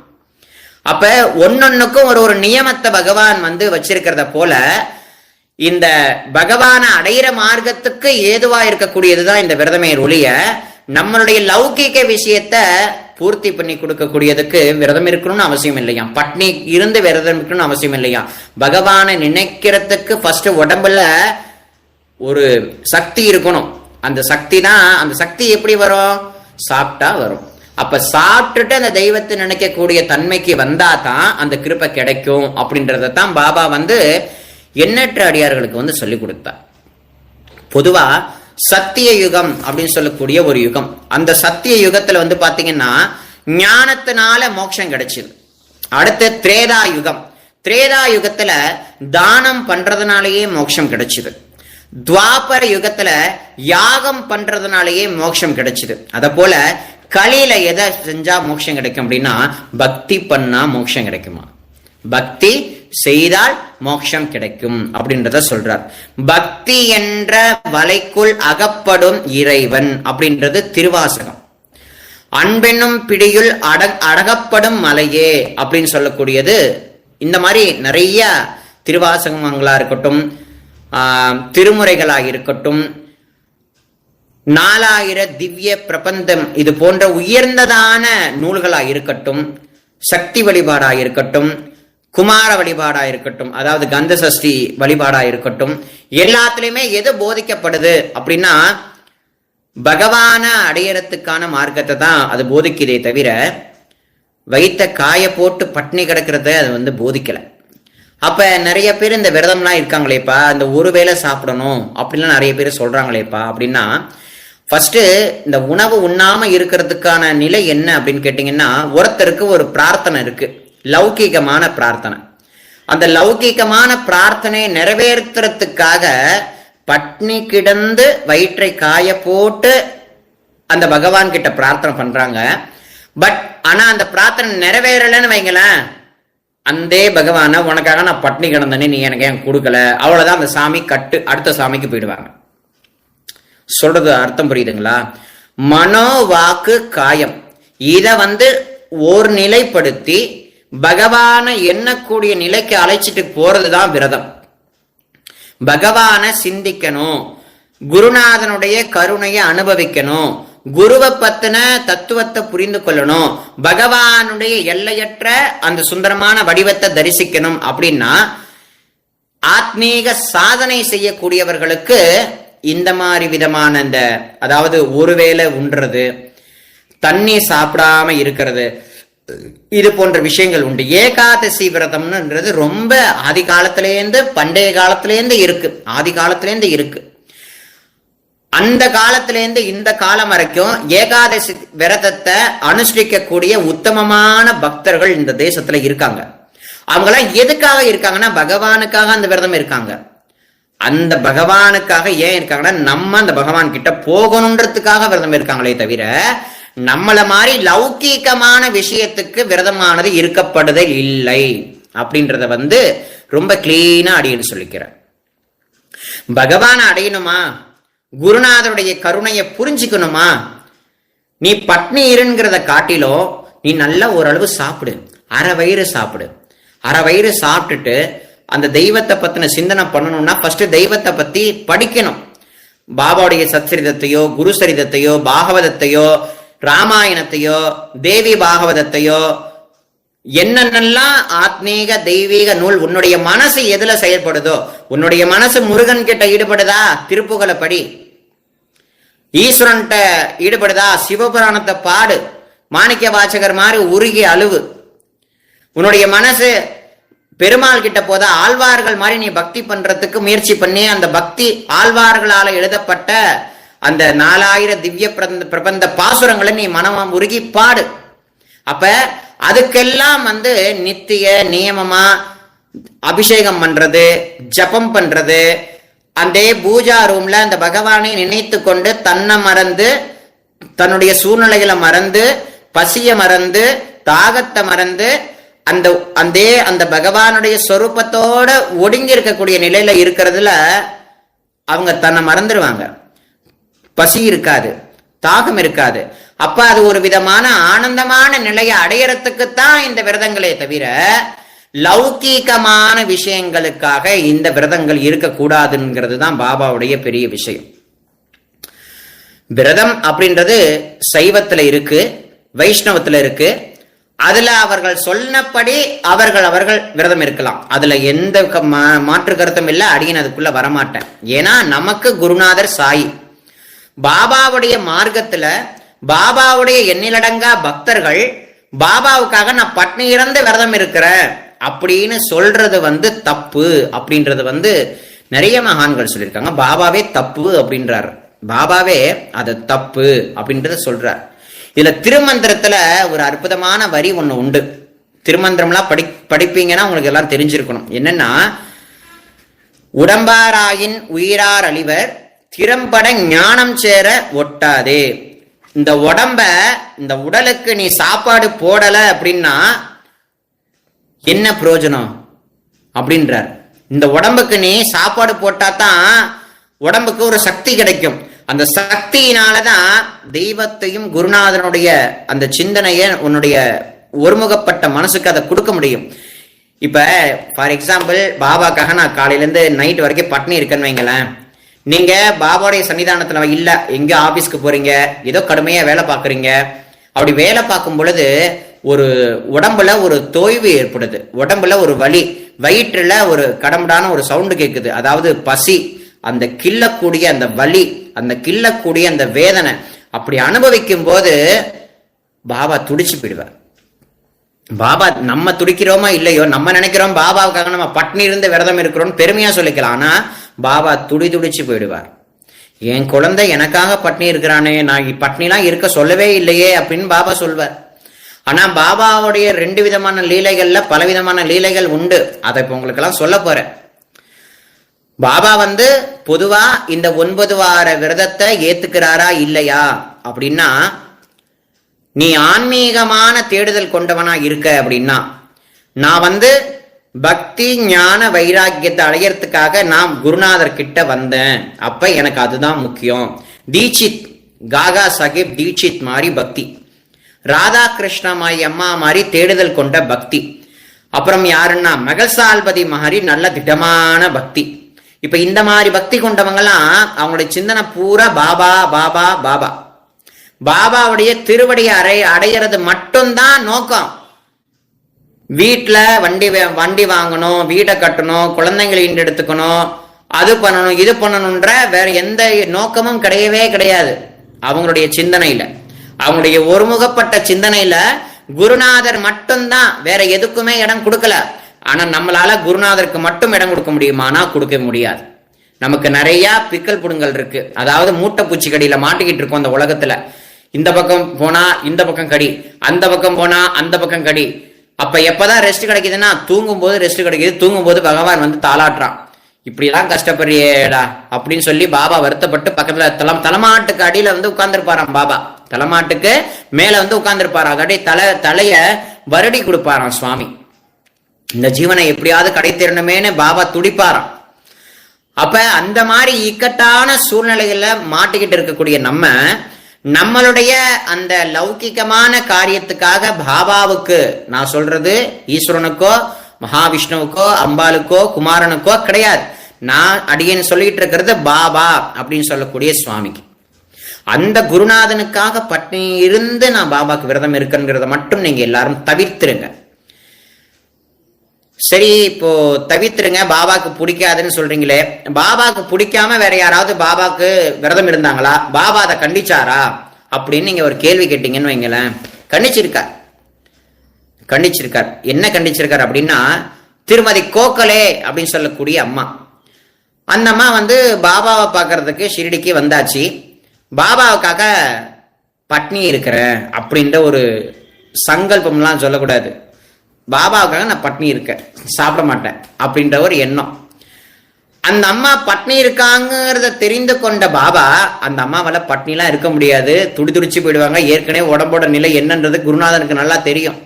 அப்ப ஒன்னொன்னுக்கும் ஒரு நியமத்தை பகவான் வந்து வச்சிருக்கிறத போல இந்த பகவான அடையிற மார்க்கத்துக்கு ஏதுவா இருக்கக்கூடியதுதான் இந்த விரதமே ஒழிய நம்மளுடைய லௌகிக விஷயத்த பூர்த்தி பண்ணி கொடுக்கக்கூடியதுக்கு விரதம் இருக்கணும்னு அவசியம் இல்லையா, பட்னி இருந்து விரதம் இருக்கணும்னு அவசியம் இல்லையா. பகவானை நினைக்கிறதுக்கு ஃபர்ஸ்ட் உடம்புல ஒரு சக்தி இருக்கணும். அந்த சக்தி தான், அந்த சக்தி எப்படி வரும்? சாப்பிட்டா வரும். அப்ப சாப்பிட்டுட்டு அந்த தெய்வத்தை நினைக்கக்கூடிய தன்மைக்கு வந்தா தான் அந்த கிருபை கிடைக்கும் அப்படின்றத தான் பாபா வந்து எண்ணற்ற அடியார்களுக்கு வந்து சொல்லி கொடுத்தார். பொதுவா சத்திய யுகம் அப்படின்னு சொல்லக்கூடிய ஒரு யுகம், அந்த சத்திய யுகத்துல வந்து பாத்தீங்கன்னா ஞானத்தினால மோட்சம் கிடைச்சது. அடுத்து திரேதா யுகம், திரேதா யுகத்துல தானம் பண்றதுனாலேயே மோட்சம் கிடைச்சது. துவாபர யுகத்துல யாகம் பண்றதுனாலேயே மோட்சம் கிடைச்சது. அத போல கலியில எதை செஞ்சா மோட்சம் கிடைக்கும் அப்படின்னா, பக்தி பண்ணா மோட்சம் கிடைக்குமா, பக்தி செய்தால் மோட்சம் கிடைக்கும் அப்படின்றத சொல்றார். பக்தி என்ற வலைக்குள் அகப்படும் இறைவன் அப்படின்றது திருவாசகம். அன்பென்னும் பிடியுள் அடகப்படும் மலையே அப்படின்னு சொல்லக்கூடியது. இந்த மாதிரி நிறைய திருவாசகங்களா இருக்கட்டும், திருமுறைகளா இருக்கட்டும், 4000 திவ்ய பிரபந்தம் இது போன்ற உயர்ந்ததான நூல்களா இருக்கட்டும், சக்தி வழிபாடா இருக்கட்டும், குமார வழிபாடா இருக்கட்டும், அதாவது கந்த சஷ்டி வழிபாடா இருக்கட்டும், எல்லாத்துலயுமே எது போதிக்கப்படுது அப்படின்னா பகவான அடையறதுக்கான மார்க்கத்தை தான் அது போதிக்குதே தவிர வைத்த காய போட்டு பட்னி கிடக்கிறத அது வந்து போதிக்கல. அப்ப நிறைய பேர் இந்த விரதம்லாம் இருக்காங்களேப்பா, இந்த ஒரு வேளை சாப்பிடணும் அப்படின்லாம் நிறைய பேர் சொல்றாங்களேப்பா அப்படின்னா, ஃபர்ஸ்ட் இந்த உணவு உண்ணாம இருக்கிறதுக்கான நிலை என்ன அப்படின்னு கேட்டீங்கன்னா, ஒருத்தருக்கு ஒரு பிரார்த்தனை இருக்கு, லௌகிகமான பிரார்த்தனை. அந்த லௌகிகமான பிரார்த்தனையை நிறைவேற்றுறதுக்காக பட்னி கிடந்து வயிற்றை காய போட்டு அந்த பகவான் கிட்ட பிரார்த்தனை பண்றாங்க. பட் ஆனா அந்த பிரார்த்தனை நிறைவேறலன்னு வைங்களேன், அந்த பகவான உனக்காக நான் பட்னி கிடந்தேன்னு நீ எனக்கு ஏன் கொடுக்கல, அவ்வளவுதான், அந்த சாமி கட்டு அடுத்த சாமிக்கு போயிடுவாங்க. சொல்றது அர்த்தம் புரியுதுங்களா? மனோ வாக்கு காயம் இத வந்து ஒரு நிலைப்படுத்தி பகவான எண்ணக்கூடிய நிலைக்கு அழைச்சிட்டு போறதுதான் விரதம். பகவான சிந்திக்கணும், குருநாதனுடைய கருணையை அனுபவிக்கணும், குருவை பத்தின தத்துவத்தை புரிந்து கொள்ளணும், பகவானுடைய எல்லையற்ற அந்த சுந்தரமான வடிவத்தை தரிசிக்கணும். அப்படின்னா ஆத்மீக சாதனை செய்யக்கூடியவர்களுக்கு இந்த மாதிரி விதமான இந்த அதாவது ஒருவேளை உண்றது, தண்ணி சாப்பிடாம இருக்கிறது, இது போன்ற விஷயங்கள் உண்டு. ஏகாதசி விரதம்ன்றது ரொம்ப ஆதி காலத்திலேருந்து பண்டைய காலத்திலேருந்து இருக்கு, ஆதி காலத்திலேருந்து இருக்கு. அந்த காலத்திலேருந்து இந்த காலம் வரைக்கும் ஏகாதசி விரதத்தை அனுஷ்டிக்கக்கூடிய உத்தமமான பக்தர்கள் இந்த தேசத்துல இருக்காங்க. அவங்களாம் எதுக்காக இருக்காங்கன்னா பகவானுக்காக அந்த விரதம் இருக்காங்க. அந்த பகவானுக்காக ஏன் இருக்காங்கன்னா நம்ம அந்த பகவான் கிட்ட போகணுன்றதுக்காக விரதம் இருக்காங்களே தவிர நம்மள மாதிரி லௌகீகமான விஷயத்துக்கு விரதமானது இருக்கப்படுதல் இல்லை அப்படின்றத வந்து ரொம்ப கிளீனா அடின்னு சொல்லிக்கிறேன். பகவானை அடையணுமா, குருநாதருடைய கருணையை புரிஞ்சுக்கணுமா, நீ பட்னி இருங்கிறத காட்டிலும் நீ நல்லா ஓரளவு சாப்பிடு, அரை வயிறு சாப்பிடு. அரை வயிறு சாப்பிட்டுட்டு அந்த தெய்வத்தை பத்தின சிந்தனை பண்ணணும்னா ஃபர்ஸ்ட் தெய்வத்தை பத்தி படிக்கணும். பாபாவுடைய சச்சரிதத்தையோ குரு சரிதத்தையோ பாகவதத்தையோ ராமாயணத்தையோ தேவி பாகவதத்தையோ என்னென்னலாம் ஆத்மீக தெய்வீக நூல் உன்னுடைய மனசு எதுல செயல்படுதோ, உன்னுடைய மனசு முருகன் கிட்ட ஈடுபடுதா திருப்புகளை படி, ஈஸ்வரன்ட்ட ஈடுபடுதா சிவபுராணத்தை பாடு, மாணிக்க வாசகர் மாதிரி உருகி அழுவு. உன்னுடைய மனசு பெருமாள் கிட்ட போதா ஆழ்வார்கள் மாதிரி நீ பக்தி பண்றதுக்கு முயற்சி பண்ணி அந்த பக்தி ஆழ்வார்களால எழுதப்பட்ட அந்த 4000 திவ்ய பிரபந்த பாசுரங்களை நீ மனமா உருகி பாடு. அப்ப அதுக்கெல்லாம் நித்திய நியமமா அபிஷேகம் பண்றது, ஜபம் பண்றது, அந்த பூஜா ரூம்ல அந்த பகவானை நினைத்து கொண்டு தன்னை மறந்து, தன்னுடைய சூழ்நிலைகளை மறந்து, பசிய மறந்து, தாகத்தை மறந்து, அந்த பகவானுடைய சொரூபத்தோட ஒடுங்கி இருக்கக்கூடிய நிலையில இருக்கிறதுல அவங்க தன்னை மறந்துடுவாங்க. பசி இருக்காது, தாகம் இருக்காது. அப்ப அது ஒரு விதமான ஆனந்தமான நிலையை அடையறதுக்குத்தான் இந்த விரதங்களே தவிர லௌகீகமான விஷயங்களுக்காக இந்த விரதங்கள் இருக்கக்கூடாதுங்கிறது தான் பாபாவுடைய பெரிய விஷயம். விரதம் அப்படின்றது சைவத்துல இருக்கு, வைஷ்ணவத்துல இருக்கு. அதுல அவர்கள் சொன்னபடி அவர்கள் விரதம் இருக்கலாம். அதுல எந்த மாற்று கருத்தும் இல்லை. அடியன் அதுக்குள்ள வரமாட்டேன். ஏன்னா நமக்கு குருநாதர் சாயி. பாபாவுடைய மார்க்கத்துல பாபாவுடைய எண்ணிலடங்கா பக்தர்கள் பாபாவுக்காக நான் பட்னி இறந்து விரதம் இருக்கிறேன் அப்படின்னு சொல்றது தப்பு அப்படின்றது நிறைய மகான்கள் சொல்லியிருக்காங்க. பாபாவே தப்பு அப்படின்றார். பாபாவே அது தப்பு அப்படின்றத சொல்றார். இதுல திருமந்திரத்துல ஒரு அற்புதமான வரி ஒண்ணு உண்டு. திருமந்திரம்லாம் படிப்பீங்கன்னா உங்களுக்கு எல்லாம் தெரிஞ்சிருக்கணும். என்னன்னா, உடம்பாராயின் உயிரார் அழிவர் திறம்பட ஞானம் சேர ஒட்டாதே. இந்த உடலுக்கு நீ சாப்பாடு போடல அப்படின்னா என்ன பிரயோஜனம் அப்படின்றார். இந்த உடம்புக்கு நீ சாப்பாடு போட்டா தான் உடம்புக்கு ஒரு சக்தி கிடைக்கும். அந்த சக்தியினாலதான் தெய்வத்தையும் குருநாதனுடைய அந்த சிந்தனைய உன்னுடைய ஒருமுகப்பட்ட மனசுக்கு அதை கொடுக்க முடியும். இப்ப ஃபார் எக்ஸாம்பிள், பாபாக்காக நான் காலையில இருந்து நைட் வரைக்கும் பட்னி இருக்கேன்னு வைங்களேன். நீங்க பாபாவுடைய சன்னிதானத்துல இல்ல, எங்க ஆபீஸ்க்கு போறீங்க, ஏதோ கடுமையா வேலை பாக்குறீங்க. அப்படி வேலை பார்க்கும் பொழுது ஒரு உடம்புல ஒரு தோய்வு ஏற்படுது, உடம்புல ஒரு வலி, வயிற்றுல ஒரு கடமுடான ஒரு சவுண்டு கேட்குது. அதாவது பசி, அந்த கிள்ளக்கூடிய அந்த வலி, அந்த கிள்ளக்கூடிய அந்த வேதனை அப்படி அனுபவிக்கும் போது பாபா துடிச்சு போயிடுவார். பாபா நம்ம துடிக்கிறோமா இல்லையோ, நம்ம நினைக்கிறோம் பாபாவுக்காக நம்ம பட்னி இருந்து விரதம் இருக்கிறோம் பெருமையா சொல்லிக்கலாம். ஆனா பாபா துடிச்சு போயிடுவார். என் குழந்தை எனக்காக பட்னி இருக்கிறானே, நான் பட்னிலாம் இருக்க சொல்லவே இல்லையே அப்படின்னு பாபா சொல்வார். ஆனா பாபாவுடைய 2 விதமான லீலைகள்ல பலவிதமான லீலைகள் உண்டு. அதை இப்ப உங்களுக்கு எல்லாம் சொல்ல போறேன். பாபா பொதுவா இந்த 9 வார விரதத்தை ஏத்துக்கிறாரா இல்லையா அப்படின்னா, நீ ஆன்மீகமான தேடுதல் கொண்டவனா இருக்க அப்படின்னா, நான் பக்தி ஞான வைராக்கியத்தை அடையறதுக்காக நான் குருநாதர் கிட்ட வந்தேன், அப்ப எனக்கு அதுதான் முக்கியம். தீட்சித், காகா சாஹிப் தீட்சித் மாதிரி பக்தி, ராதா கிருஷ்ணமாயி அம்மா மாதிரி தேடுதல் கொண்ட பக்தி, அப்புறம் யாருன்னா மகசால்பதி மாதிரி நல்ல திடமான பக்தி. இப்ப இந்த மாதிரி பக்தி கொண்டவங்கலாம் அவங்களுடைய சிந்தனை பூரா பாபா பாபா பாபா, பாபாவுடைய திருவடியை அடையிறது மட்டும்தான் நோக்கம். வீட்டுல வண்டி வாங்கணும், வீட்டை கட்டணும், குழந்தைங்களை எடுத்துக்கணும், அது பண்ணணும், இது பண்ணணும்ன்ற வேற எந்த நோக்கமும் கிடையவே கிடையாது அவங்களுடைய சிந்தனையில. அவங்களுடைய ஒருமுகப்பட்ட சிந்தனையில குருநாதர் மட்டும்தான், வேற எதுக்குமே இடம் கொடுக்கல. ஆனா நம்மளால குருநாதருக்கு மட்டும் இடம் கொடுக்க முடியுமானா கொடுக்க முடியாது. நமக்கு நிறைய பிக்கல் புடுங்கல் இருக்கு. அதாவது மூட்டை பூச்சி கடியில மாட்டிக்கிட்டு இருக்கோம் அந்த உலகத்துல. இந்த பக்கம் போனா இந்த பக்கம் கடி, அந்த பக்கம் போனா அந்த பக்கம் கடி. அப்ப எப்பதான் ரெஸ்ட் கிடைக்குதுன்னா தூங்கும் போது ரெஸ்ட் கிடைக்குது, தூங்கும் போது பகவான் தாளாட்டுறான், இப்படி எல்லாம் கஷ்டப்படுறியேடா அப்படின்னு சொல்லி பாபா வருத்தப்பட்டு பக்கத்துல தலைமாட்டுக்கு அடியில உட்கார்ந்துருப்பாராம். பாபா தலைமாட்டுக்கு மேல உட்கார்ந்துருப்பாராம். அப்படியே தலைய வருடி கொடுப்பாராம் சுவாமி. இந்த ஜீவனை எப்படியாவது கடை தேரணுமேனு பாபா துடிப்பாராம். அப்ப அந்த மாதிரி இக்கட்டான சூழ்நிலைகள்ல மாட்டிக்கிட்டு இருக்கக்கூடிய நம்மளுடைய அந்த லௌகிகமான காரியத்துக்காக பாபாவுக்கு, நான் சொல்றது ஈஸ்வரனுக்கோ மகாவிஷ்ணுவுக்கோ அம்பாளுக்கோ குமாரனுக்கோ கிடையாது. நான் அடியேன்னு சொல்லிட்டு இருக்கிறது பாபா அப்படின்னு சொல்லக்கூடிய சுவாமிக்கு. அந்த குருநாதனுக்காக பட்னி இருந்து நான் பாபாக்கு விரதம் இருக்குங்கிறத மட்டும் நீங்க எல்லாரும் தவிர்த்துருங்க. சரி, இப்போ தவிர்த்துருங்க. பாபாக்கு பிடிக்காதுன்னு சொல்றீங்களே, பாபாக்கு பிடிக்காம வேற யாராவது பாபாக்கு விரதம் இருந்தாங்களா? பாபா அதை கண்டிச்சாரா அப்படின்னு நீங்க ஒரு கேள்வி கேட்டீங்கன்னு வைங்களேன். கண்டிச்சிருக்கார். என்ன கண்டிச்சிருக்கார் அப்படின்னா, திருமதி கோகலே அப்படின்னு சொல்லக்கூடிய அம்மா, அந்த அம்மா பாபாவை பார்க்கறதுக்கு ஷிரடிக்கு வந்தாச்சு. பாபாவுக்காக பட்னி இருக்கிறேன் அப்படின்ற ஒரு சங்கல்பம்லாம் சொல்லக்கூடாது. பாபாவுக்காக நான் பட்னி இருக்கேன், சாப்பிட மாட்டேன் அப்படின்ற ஒரு எண்ணம். அந்த அம்மா பட்னி இருக்காங்கிறத தெரிந்து கொண்ட பாபா, அந்த அம்மாவால பட்னிலாம் இருக்க முடியாது, துடிச்சு போயிடுவாங்க, ஏற்கனவே உடம்போட நிலை என்னன்றது குருநாதனுக்கு நல்லா தெரியும்.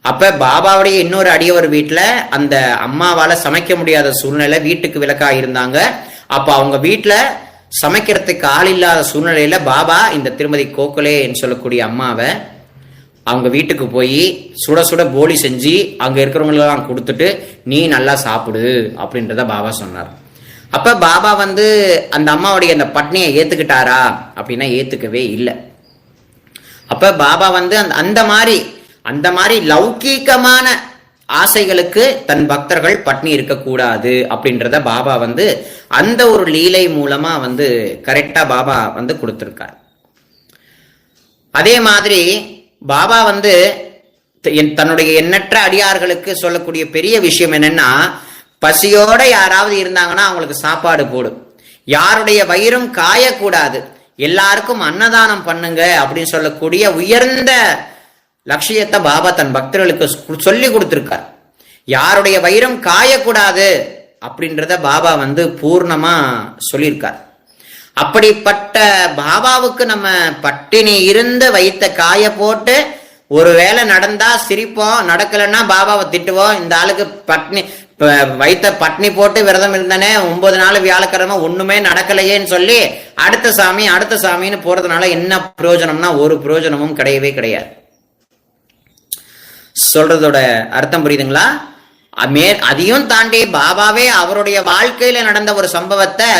அப்ப பாபாவுடைய இன்னொரு அடியவர் வீட்டுல அந்த அம்மாவால சமைக்க முடியாத சூழ்நிலை, வீட்டுக்கு விலக்கா இருந்தாங்க. அப்ப அவங்க வீட்டுல சமைக்கிறதுக்கு ஆள் இல்லாத சூழ்நிலையில பாபா இந்த திருமதி கோகலேன்னு சொல்லக்கூடிய அம்மாவை அவங்க வீட்டுக்கு போய் சுட சுட போலி செஞ்சு அங்க இருக்கிறவங்களெல்லாம் கொடுத்துட்டு, நீ நல்லா சாப்பிடு அப்படின்றத பாபா சொன்னார். அப்ப பாபா அந்த அம்மாவுடைய அந்த பட்னியை ஏத்துக்கிட்டாரா அப்படின்னா ஏத்துக்கவே இல்லை. அப்ப பாபா அந்த மாதிரி லௌகீகமான ஆசைகளுக்கு தன் பக்தர்கள் பட்னி இருக்கக்கூடாது அப்படின்றத பாபா அந்த ஒரு லீலை மூலமா கரெக்டா பாபா கொடுத்திருக்கார். அதே மாதிரி பாபா தன்னுடைய எண்ணற்ற அடியார்களுக்கு சொல்லக்கூடிய பெரிய விஷயம் என்னன்னா, பசியோட யாராவது இருந்தாங்கன்னா அவங்களுக்கு சாப்பாடு போடும், யாருடைய வயிறும் காயக்கூடாது, எல்லாருக்கும் அன்னதானம் பண்ணுங்க அப்படின்னு சொல்லக்கூடிய உயர்ந்த லட்சியத்தை பாபா தன் பக்தர்களுக்கு சொல்லி கொடுத்திருக்கார். யாருடைய வயிறும் காயக்கூடாது அப்படின்றத பாபா பூர்ணமா சொல்லியிருக்கார். அப்படிப்பட்ட பாபாவுக்கு நம்ம பட்டினி இருந்து வைத்த காய போட்டு ஒரு வேளை நடந்தா சிரிப்போம், நடக்கலன்னா பாபாவை திட்டுவோம். இந்த ஆளுக்கு வைத்த பட்னி போட்டு விரதம் இருந்தானே 9 நாள் வியாழக்கிழமை ஒண்ணுமே நடக்கலையேன்னு சொல்லி அடுத்த சாமின்னு போறதுனால என்ன பிரயோஜனம்னா ஒரு பிரயோஜனமும் கிடையவே கிடையாது. சொல்றதோட அர்த்தம் புரியுதுங்களா? அதையும் தாண்டி பாபாவே அவருடைய வாழ்க்கையில நடந்த ஒரு சம்பவத்தை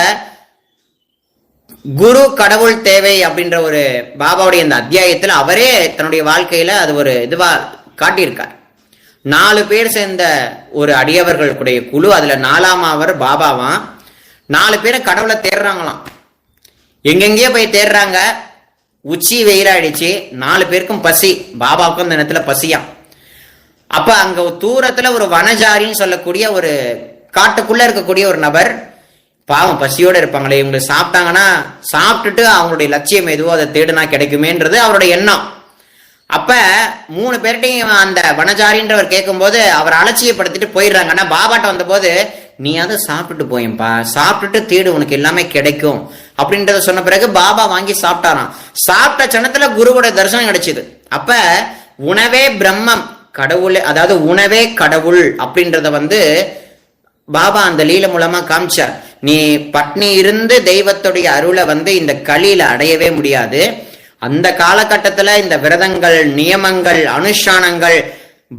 குரு கடவுள் தேவை அப்படின்ற ஒரு பாபாவுடைய இந்த அத்தியாயத்துல அவரே தன்னுடைய வாழ்க்கையில அது ஒரு இதுவா காட்டியிருக்கார். 4 பேர் சேர்ந்த ஒரு அடியவர்களுடைய குழு, அதுல 4ஆமவர் பாபாவாம். 4 பேரை கடவுளை தேடுறாங்களாம், எங்கெங்கேயோ போய் தேடுறாங்க. உச்சி வெயிலாயிடுச்சு, 4 பேருக்கும் பசி, பாபாவுக்கும் அந்த நேரத்துல பசியாம். அப்ப அங்க தூரத்துல ஒரு வனஜாரின்னு சொல்லக்கூடிய ஒரு காட்டுக்குள்ள இருக்கக்கூடிய ஒரு நபர், பாவம் பசியோட இருப்பாங்களே, இவங்க சாப்பிட்டாங்கன்னா சாப்பிட்டுட்டு அவங்களுடைய லட்சியம் எதுவோ அதை தேடுனா கிடைக்குமேன்றது அவருடைய எண்ணம். அப்ப 3 பேர்கிட்டையும் அந்த வனஜாரின்றவர் கேட்கும் போது அவர் அலட்சியப்படுத்திட்டு போயிடுறாங்க. ஆனா பாபாட்ட வந்த போது, நீ அதை சாப்பிட்டுட்டு போயப்பா, சாப்பிட்டுட்டு தேடு, உனக்கு எல்லாமே கிடைக்கும் அப்படின்றத சொன்ன பிறகு பாபா வாங்கி சாப்பிட்டாராம். சாப்பிட்ட சனத்துல குருவோட தரிசனம் கிடைச்சது. அப்ப உணவே பிரம்மம், கடவுள், அதாவது உணவே கடவுள் அப்படின்றத பாபா அந்த லீல மூலமா காமிச்சார். நீ பட்னி இருந்து தெய்வத்துடைய அருளை இந்த களியில அடையவே முடியாது. அந்த காலகட்டத்துல இந்த விரதங்கள், நியமங்கள், அனுஷ்டானங்கள்,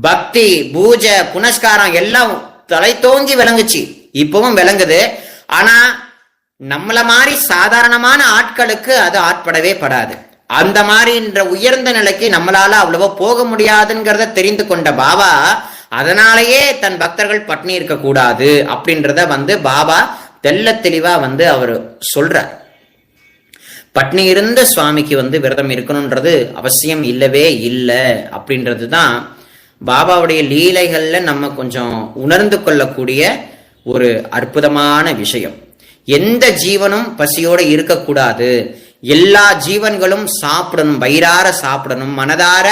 பக்தி, பூஜை, புனஸ்காரம் எல்லாம் தலை தோங்கி விளங்குச்சு, இப்பவும் விளங்குது. ஆனா நம்மள மாதிரி சாதாரணமான ஆட்களுக்கு அது ஆட்படவே படாது. அந்த மாதிரின்ற உயர்ந்த நிலைக்கு நம்மளால அவ்வளவோ போக முடியாதுங்கிறத தெரிந்து கொண்ட பாபா, அதனாலேயே தன் பக்தர்கள் பட்னி இருக்க கூடாது அப்படின்றத பாபா தெல்ல தெளிவா அவர் சொல்றார். பட்னி இருந்த சுவாமிக்கு விரதம் இருக்கணும்ன்றது அவசியம் இல்லவே இல்லை அப்படின்றது தான் பாபாவுடைய லீலைகள்ல நம்ம கொஞ்சம் உணர்ந்து கொள்ளக்கூடிய ஒரு அற்புதமான விஷயம். எந்த ஜீவனும் பசியோட இருக்கக்கூடாது, எல்லா ஜீவன்களும் சாப்பிடணும், வயிறார சாப்பிடணும், மனதார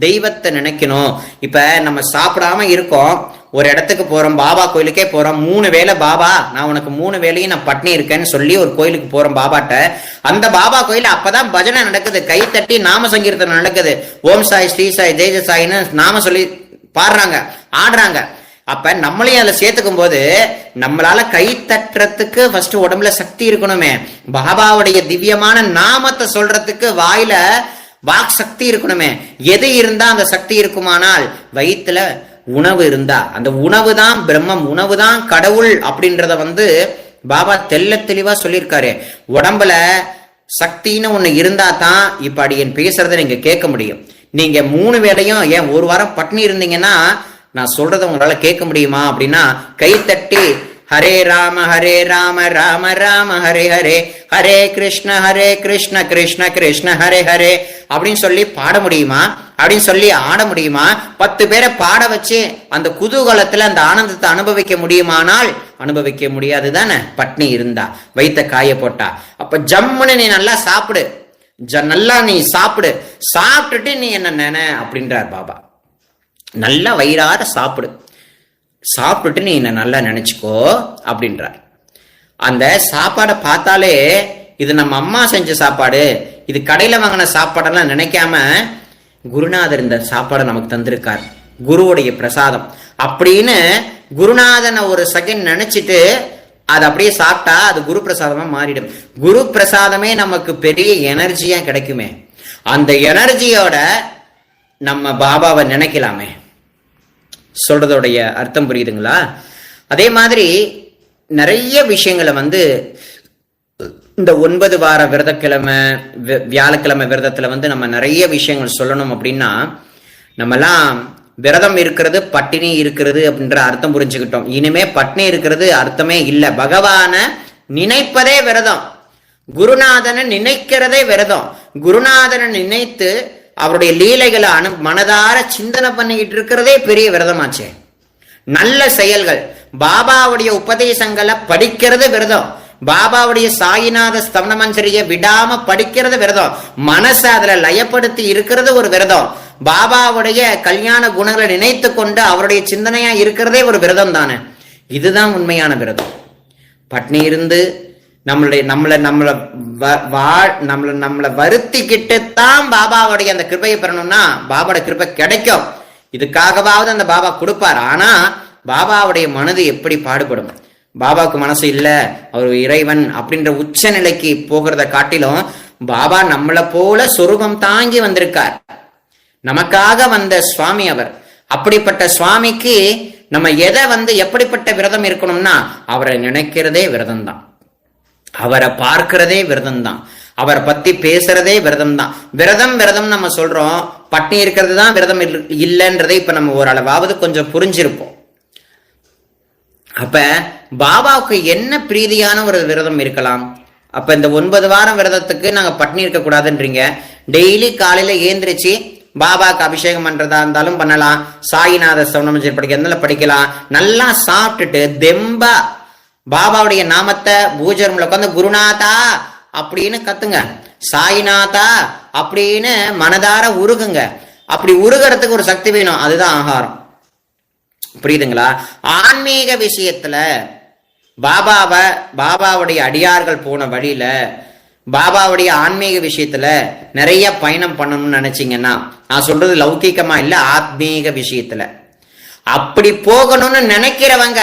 தெய்வத்தை நினைக்கணும். இப்ப நம்ம சாப்பிடாம இருக்கோம், ஒரு இடத்துக்கு போறோம், பாபா கோயிலுக்கே போறோம், 3 வேளை பாபா நான் உனக்கு 3 வேளையும் நான் பட்னி இருக்கேன்னு சொல்லி ஒரு கோயிலுக்கு போறோம் பாபாட்ட. அந்த பாபா கோயில அப்பதான் பஜனை நடக்குது, கை தட்டி நாம சங்கீர்த்தனம் நடக்குது, ஓம் சாய், ஸ்ரீ சாய், ஜெய சாயின்னு நாம சொல்லி பாடுறாங்க, ஆடுறாங்க. அப்ப நம்மளையும் அதுல சேர்த்துக்கும் போது நம்மளால கை தட்டுறதுக்கு ஃபர்ஸ்ட் உடம்புல சக்தி இருக்கணுமே. பாபாவுடைய திவ்யமான நாமத்தை சொல்றதுக்கு வாயில வாக் சக்தி இருக்கணுமே. எது இருந்தா அந்த சக்தி இருக்குமானால் வயிற்றுல உணவு இருந்தா, அந்த உணவு தான் பிரம்மம், உணவு தான் கடவுள் அப்படின்றத பாபா தெளிவா சொல்லியிருக்காரு. உடம்புல சக்தின்னு ஒண்ணு இருந்தா தான் இப்ப அடியேன் பேசுறத நீங்க கேட்க முடியும். நீங்க 3 வேளையும் ஏன் ஒரு வாரம் பட்னி இருந்தீங்கன்னா நான் சொல்றத உங்களால கேட்க முடியுமா அப்படின்னா கை தட்டி ஹரே ராம ராம ராம ஹரே ஹரே, ஹரே கிருஷ்ண கிருஷ்ண கிருஷ்ண ஹரே ஹரே அப்படின்னு சொல்லி பாட முடியுமா? அப்படின்னு சொல்லி ஆட முடியுமா? 10 பேரை பாட வச்சு அந்த குதூகலத்துல அந்த ஆனந்தத்தை அனுபவிக்க முடியுமானால் அனுபவிக்க முடியாது தானே பட்னி இருந்தா, வயித்த காய போட்டா. அப்ப ஜம்முன்னு நீ நல்லா சாப்பிடு, நல்லா நீ சாப்பிடு, சாப்பிட்டுட்டு நீ என்ன நினை அப்படின்றார் பாபா. நல்லா வயிறார சாப்பிடு, சாப்பிட்டுட்டு நீ என்ன நல்லா நினைச்சுக்கோ அப்படின்றார். அந்த சாப்பாடை பார்த்தாலே இது நம்ம அம்மா செஞ்ச சாப்பாடு, இது கடையில வாங்கின சாப்பாடெல்லாம் நினைக்காம குருநாதர் இந்த சாப்பாடை நமக்கு தந்திருக்கார், குருவுடைய பிரசாதம் அப்படின்னு குருநாதனை ஒரு செகண்ட் நினைச்சிட்டு அது அப்படியே சாப்பிட்டா அது குரு பிரசாதமா மாறிடும். குரு பிரசாதமே நமக்கு பெரிய எனர்ஜியா கிடைக்குமே. அந்த எனர்ஜியோட நம்ம பாபாவை நினைக்கலாமே. சொல்றதோடைய அர்த்தம் புரியுதுங்களா? அதே மாதிரி நிறைய விஷயங்களை இந்த 9 வார விரதக்கிழமை வியாழக்கிழமை விரதத்துல நம்ம நிறைய விஷயங்கள் சொல்லணும் அப்படின்னா நம்மலாம் விரதம் இருக்கிறது பட்டினி இருக்கிறது அப்படின்ற அர்த்தம் புரிஞ்சுக்கிட்டோம். இனிமே பட்டினி இருக்கிறது அர்த்தமே இல்லை. பகவான நினைப்பதே விரதம், குருநாதனை நினைக்கிறதே விரதம். குருநாதனை நினைத்து அவருடைய லீலைகளை மனதார சிந்தனை பண்ணிக்கிட்டு இருக்கிறதே பெரிய விரதமாச்சே. நல்ல செயல்கள், பாபாவுடைய உபதேசங்களை படிக்கிறது விரதம், பாபாவுடைய சாயிநாத ஸ்தவன மஞ்சரிய விடாம படிக்கிறது விரதம், மனசை அதுல லயப்படுத்தி இருக்கிறது ஒரு விரதம், பாபாவுடைய கல்யாண குணங்களை நினைத்து கொண்டு அவருடைய சிந்தனையா இருக்கிறதே ஒரு விரதம் தானே. இதுதான் உண்மையான விரதம். பட்னி இருந்து நம்மளை வருத்திக்கிட்டு தான் பாபாவுடைய அந்த கிருபையை பெறணும்னா பாபாவோட கிருபை கிடைக்கும். இதுக்காகவாவது அந்த பாபா கொடுப்பார். ஆனா பாபாவுடைய மனது எப்படி பாடுபடும்? பாபாவுக்கு மனசு இல்ல, அவர் இறைவன் அப்படின்ற உச்ச நிலைக்கு போகிறத காட்டிலும் பாபா நம்மளை போல சொரூபம் தாங்கி வந்திருக்கார், நமக்காக வந்த சுவாமி அவர். அப்படிப்பட்ட சுவாமிக்கு நம்ம எதை எப்படிப்பட்ட விரதம் இருக்கணும்னா அவரை நினைக்கிறதே விரதம் தான், அவரை பார்க்கிறதே விரதம் தான், அவரை பத்தி பேசுறதே விரதம் தான். விரதம் நம்ம சொல்றோம், பட்னி இருக்கிறது தான் விரதம் இல்லைன்றதை இப்ப நம்ம ஓரளவாவது கொஞ்சம் புரிஞ்சிருப்போம். அப்ப பாபாவுக்கு என்ன பிரீதியான ஒரு விரதம் இருக்கலாம்? அப்ப இந்த 9 வாரம் விரதத்துக்கு நாங்க பட்னி இருக்க கூடாதுன்றீங்க. டெய்லி காலையில ஏந்திரிச்சு பாபாக்கு அபிஷேகம் பண்றதா இருந்தாலும் பண்ணலாம், சாயிநாத ஸ்தவனம் படிக்கிறதுனால படிக்கலாம், நல்லா சாப்பிட்டுட்டு தெம்பா பாபாவுடைய நாமத்தை பூஜை ரூம்ல உட்காந்து குருநாதா அப்படின்னு கத்துங்க, சாயிநாதா அப்படின்னு மனதார உருகுங்க. அப்படி உருகிறதுக்கு ஒரு சக்தி வேணும், அதுதான் ஆகாரம். புரியுதுங்களா? ஆன்மீக விஷயத்துல பாபாவுடைய அடியார்கள் போன வழியில பாபாவுடைய ஆன்மீக விஷயத்துல நிறைய பயணம் பண்ணணும்னு நினைச்சீங்கன்னா, நான் சொல்றது லௌகிகமா இல்ல, ஆத்மீக விஷயத்துல அப்படி போகணும்னு நினைக்கிறவங்க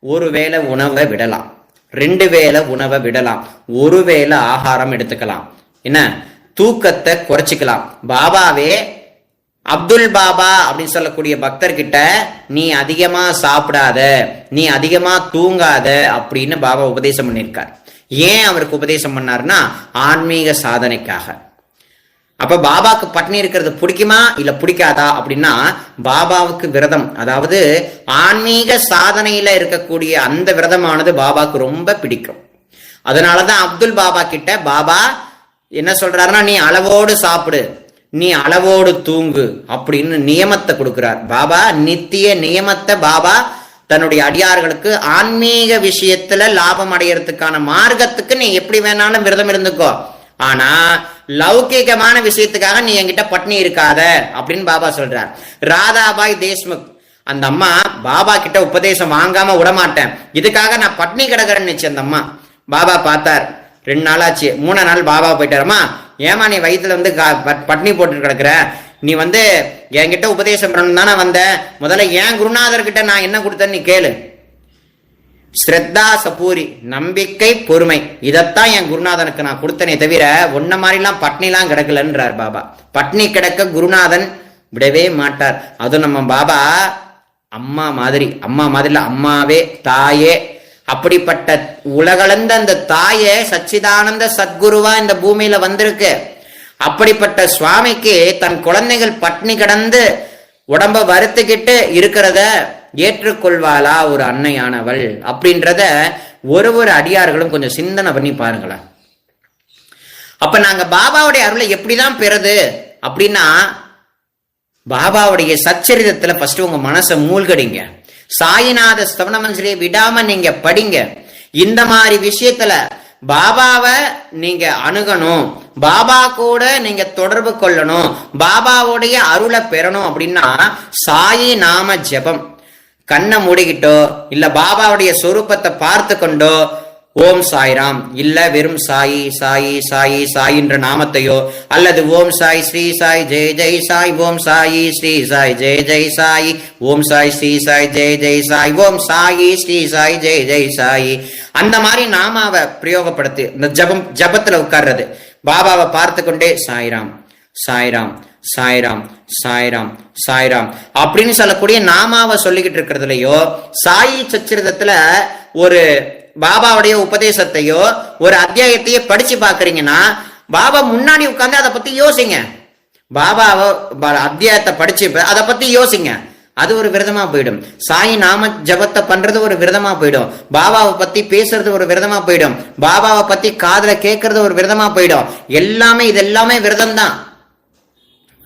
ஒரு வேளை உணவை விடலாம், 2 வேளை உணவை விடலாம், 1 வேளை ஆகாரம் எடுத்துக்கலாம், என்ன தூக்கத்தை குறைச்சிக்கலாம். பாபாவே அப்துல் பாபா அப்படின்னு சொல்லக்கூடிய பக்தர்கிட்ட நீ அதிகமா சாப்பிடாத, நீ அதிகமா தூங்காத அப்படின்னு பாபா உபதேசம் பண்ணியிருக்கார். ஏன் அவருக்கு உபதேசம் பண்ணார்னா ஆன்மீக சாதனைக்காக. அப்ப பாபாவுக்கு பட்னி இருக்கிறது பிடிக்குமா இல்ல பிடிக்காதா அப்படின்னா பாபாவுக்கு விரதம், அதாவது ஆன்மீக சாதனையில இருக்கக்கூடிய அந்த விரதமானது பாபாவுக்கு ரொம்ப பிடிக்கும். அதனாலதான் அப்துல் பாபா கிட்ட பாபா என்ன சொல்றாருன்னா நீ அளவோடு சாப்பிடு, நீ அளவோடு தூங்கு அப்படின்னு நியமத்தை கொடுக்கிறார். பாபா நித்திய நியமத்தை பாபா தன்னுடைய அடியார்களுக்கு ஆன்மீக விஷயத்துல லாபம் அடையறதுக்கான மார்க்கத்துக்கு நீ எப்படி வேணாலும் விரதம் இருந்துக்கோ, ஆனா லௌகிகமான விஷயத்துக்காக நீ என்கிட்ட பட்னி இருக்காத அப்படின்னு பாபா சொல்றார். ராதாபாய் தேஷ்முக் அந்த அம்மா பாபா கிட்ட உபதேசம் வாங்காம விடமாட்டேன், இதுக்காக நான் பட்னி கிடக்கிறேன்னு அந்த அம்மா. பாபா பார்த்தார், 2 நாளாச்சு, 3 நாள் பாபா போயிட்டாரம்மா, ஏமா நீ வயிற்றுல பட்னி போட்டு கிடக்குற, நீ என்கிட்ட உபதேசம் பண்ணணும் தானே வந்தேன், முதல்ல ஏன் குருநாதர்கிட்ட நான் என்ன கொடுத்தேன்னு நீ கேளு. ஸ்ரத்தா சபூரி, நம்பிக்கை பொறுமை, இதைத்தான் என் குருநாதனுக்கு நான் கொடுத்தனே தவிர ஒன்ன மாதிரிலாம் பட்னிலாம் கிடக்கலன்றார் பாபா. பட்னி கிடக்க குருநாதன் விடவே மாட்டார். அதுவும் நம்ம பாபா அம்மா மாதிரி, அம்மாவே தாயே, அப்படிப்பட்ட உலகளந்த அந்த தாயே சச்சிதானந்த சத்குருவா இந்த பூமியில வந்திருக்கு. அப்படிப்பட்ட சுவாமிக்கு தன் குழந்தைகள் பட்னி கிடந்து உடம்ப வருத்துக்கிட்டு இருக்கிறத ஏற்றுக்கொள்வாளா ஒரு அன்னையானவள் அப்படின்றத ஒரு அடியார்களும் கொஞ்சம் சிந்தனை பண்ணி பாருங்களேன். அப்ப நாங்க பாபாவுடைய அருளை எப்படிதான் பெறது அப்படின்னா, பாபாவுடைய சச்சரிதத்துல ஃபர்ஸ்ட் உங்க மனசை மூழ்கடிங்க. சாயிநாத ஸ்தவன மஞ்சரியை விடாம நீங்க படிங்க. இந்த மாதிரி விஷயத்துல பாபாவை நீங்க அணுகணும், பாபா கூட நீங்க தொடர்பு கொள்ளணும், பாபாவுடைய அருளை பெறணும் அப்படின்னா சாயி நாம ஜெபம் கண்ணை மூடிக்கிட்டோ இல்ல பாபாவுடைய சொரூபத்தை பார்த்து கொண்டோ ஓம் சாய்ராம் இல்ல வெறும் சாயி சாயி சாயி சாயின்ற நாமத்தையோ அல்லது ஓம் சாய் ஸ்ரீ சாய் ஜெய் ஜெய் சாய், ஓம் சாயி ஸ்ரீ சாய் ஜெய் ஜெய் சாய், ஓம் சாய் ஸ்ரீ சாய் ஜெய் ஜெய் சாய், ஓம் சாயி ஸ்ரீ சாய் ஜெய் ஜெய் சாயி, அந்த மாதிரி நாமாவை பிரயோகப்படுத்தி இந்த ஜபத்துல உட்கார்றது, பாபாவை பார்த்து கொண்டே சாய்ராம் சாய்ராம் சாய்ராம் சாய்ராம் சாய்ராம் அப்படின்னு சொல்லக்கூடிய நாமாவை சொல்லிக்கிட்டு இருக்கிறதுலயோ, சாயி சச்சரிதத்துல ஒரு பாபாவுடைய உபதேசத்தையோ ஒரு அத்தியாயத்தையே படிச்சு பாக்குறீங்கன்னா பாபா முன்னாடி உட்கார்ந்து அதை பத்தி யோசிங்க. பாபாவை அத்தியாயத்தை படிச்சு அதை பத்தி யோசிங்க. அது ஒரு விரதமா போயிடும். சாயி நாம ஜபத்தை பண்றது ஒரு விரதமா போயிடும். பாபாவை பத்தி பேசுறது ஒரு விரதமா போயிடும். பாபாவை பத்தி காதுல கேட்கறது ஒரு விரதமா போயிடும். இதெல்லாமே விரதம் தான்.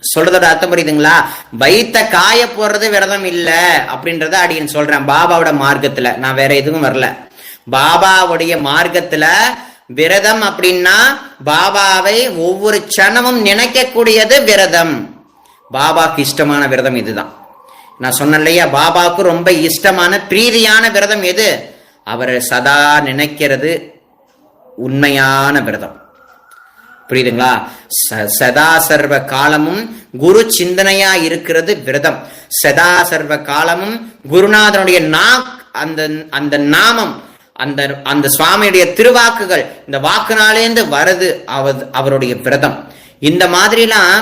சொல்றதோட அர்த்தம் புரியுதுங்களா? வைத்த காய போடுறது விரதம் இல்ல அப்படின்றத அடின்னு சொல்றேன். பாபாவோட மார்க்கத்துல நான் வேற எதுவும் வரல. பாபாவுடைய மார்க்கத்துல விரதம் அப்படின்னா பாபாவை ஒவ்வொரு க்ஷணமும் நினைக்கக்கூடியது விரதம். பாபாக்கு இஷ்டமான விரதம் இதுதான். நான் சொன்னேன் இல்லையா, பாபாவுக்கு ரொம்ப இஷ்டமான பிரீதியான விரதம் எது? அவரை சதா நினைக்கிறது உண்மையான விரதம். புரியுதுங்களா? சதா சர்வ காலமும் குரு சிந்தனையா இருக்கிறது விரதம். சதா சர்வ காலமும் குருநாதனுடைய அந்த நாமம், அந்த சுவாமியுடைய திருவாக்குகள், இந்த வாக்குனாலேந்து வருது அவருடைய விரதம். இந்த மாதிரிலாம்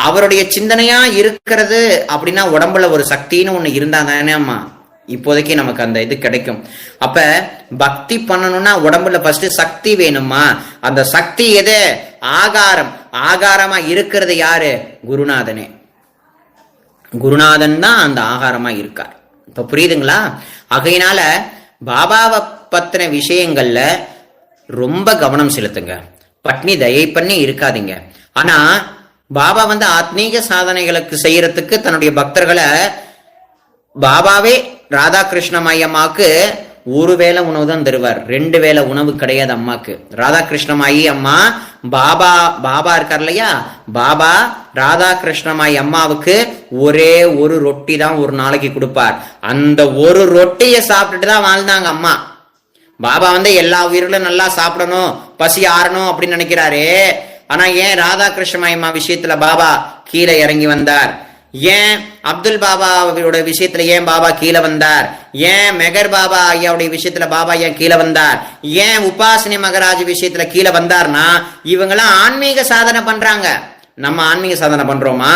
அவருடைய சிந்தனையா இருக்கிறது அப்படின்னா உடம்புல ஒரு சக்தின்னு ஒண்ணு இருந்தா தானே அம்மா இப்போதைக்கு நமக்கு அந்த இது கிடைக்கும். அப்ப பக்தி பண்ணணும்னா உடம்புல ஃபர்ஸ்ட் சக்தி வேணுமா? அந்த சக்தி எது? ஆகாரமா இருக்கிறது யாரு? குருநாதனே. குருநாதன் தான் அந்த ஆகாரமா இருக்கார். இப்ப புரியுதுங்களா? ஆகையினால பாபாவை பத்தின விஷயங்கள்ல ரொம்ப கவனம் செலுத்துங்க. பட்னி தயை பண்ணி இருக்காதீங்க. ஆனா பாபா ஆத்மீக சாதனைகளுக்கு செய்யறதுக்கு தன்னுடைய பக்தர்களை பாபாவே ராதாகிருஷ்ண மையம்மாக்கு ஒரு வேளை உணவு தான் தருவார். 2 வேளை உணவு கிடையாது அம்மாக்கு. ராதாகிருஷ்ணமாயி அம்மா பாபா இருக்கார் இல்லையா, பாபா ராதாகிருஷ்ணமாயி அம்மாவுக்கு ஒரே ஒரு ரொட்டி தான் ஒரு நாளைக்கு கொடுப்பார். அந்த ஒரு ரொட்டியை சாப்பிட்டுட்டு தான் வாழ்ந்தாங்க அம்மா. பாபா எல்லா உயிர்களும் நல்லா சாப்பிடணும், பசி ஆறணும் அப்படின்னு நினைக்கிறாரு. ஆனா ஏன் ராதாகிருஷ்ணமாயி அம்மா விஷயத்துல பாபா கீழே இறங்கி வந்தார்? ஏன் அப்துல் பாபாவோட விஷயத்துல ஏன் பாபா கீழே வந்தார்? ஏன் மெகர் பாபா ஐயாவுடைய விஷயத்துல பாபா ஏன் கீழே வந்தார்? ஏன் உபாசனி மகராஜ் விஷயத்துல கீழே வந்தார்னா, இவங்கெல்லாம் ஆன்மீக சாதனை பண்றாங்க. நம்ம ஆன்மீக சாதனை பண்றோமா?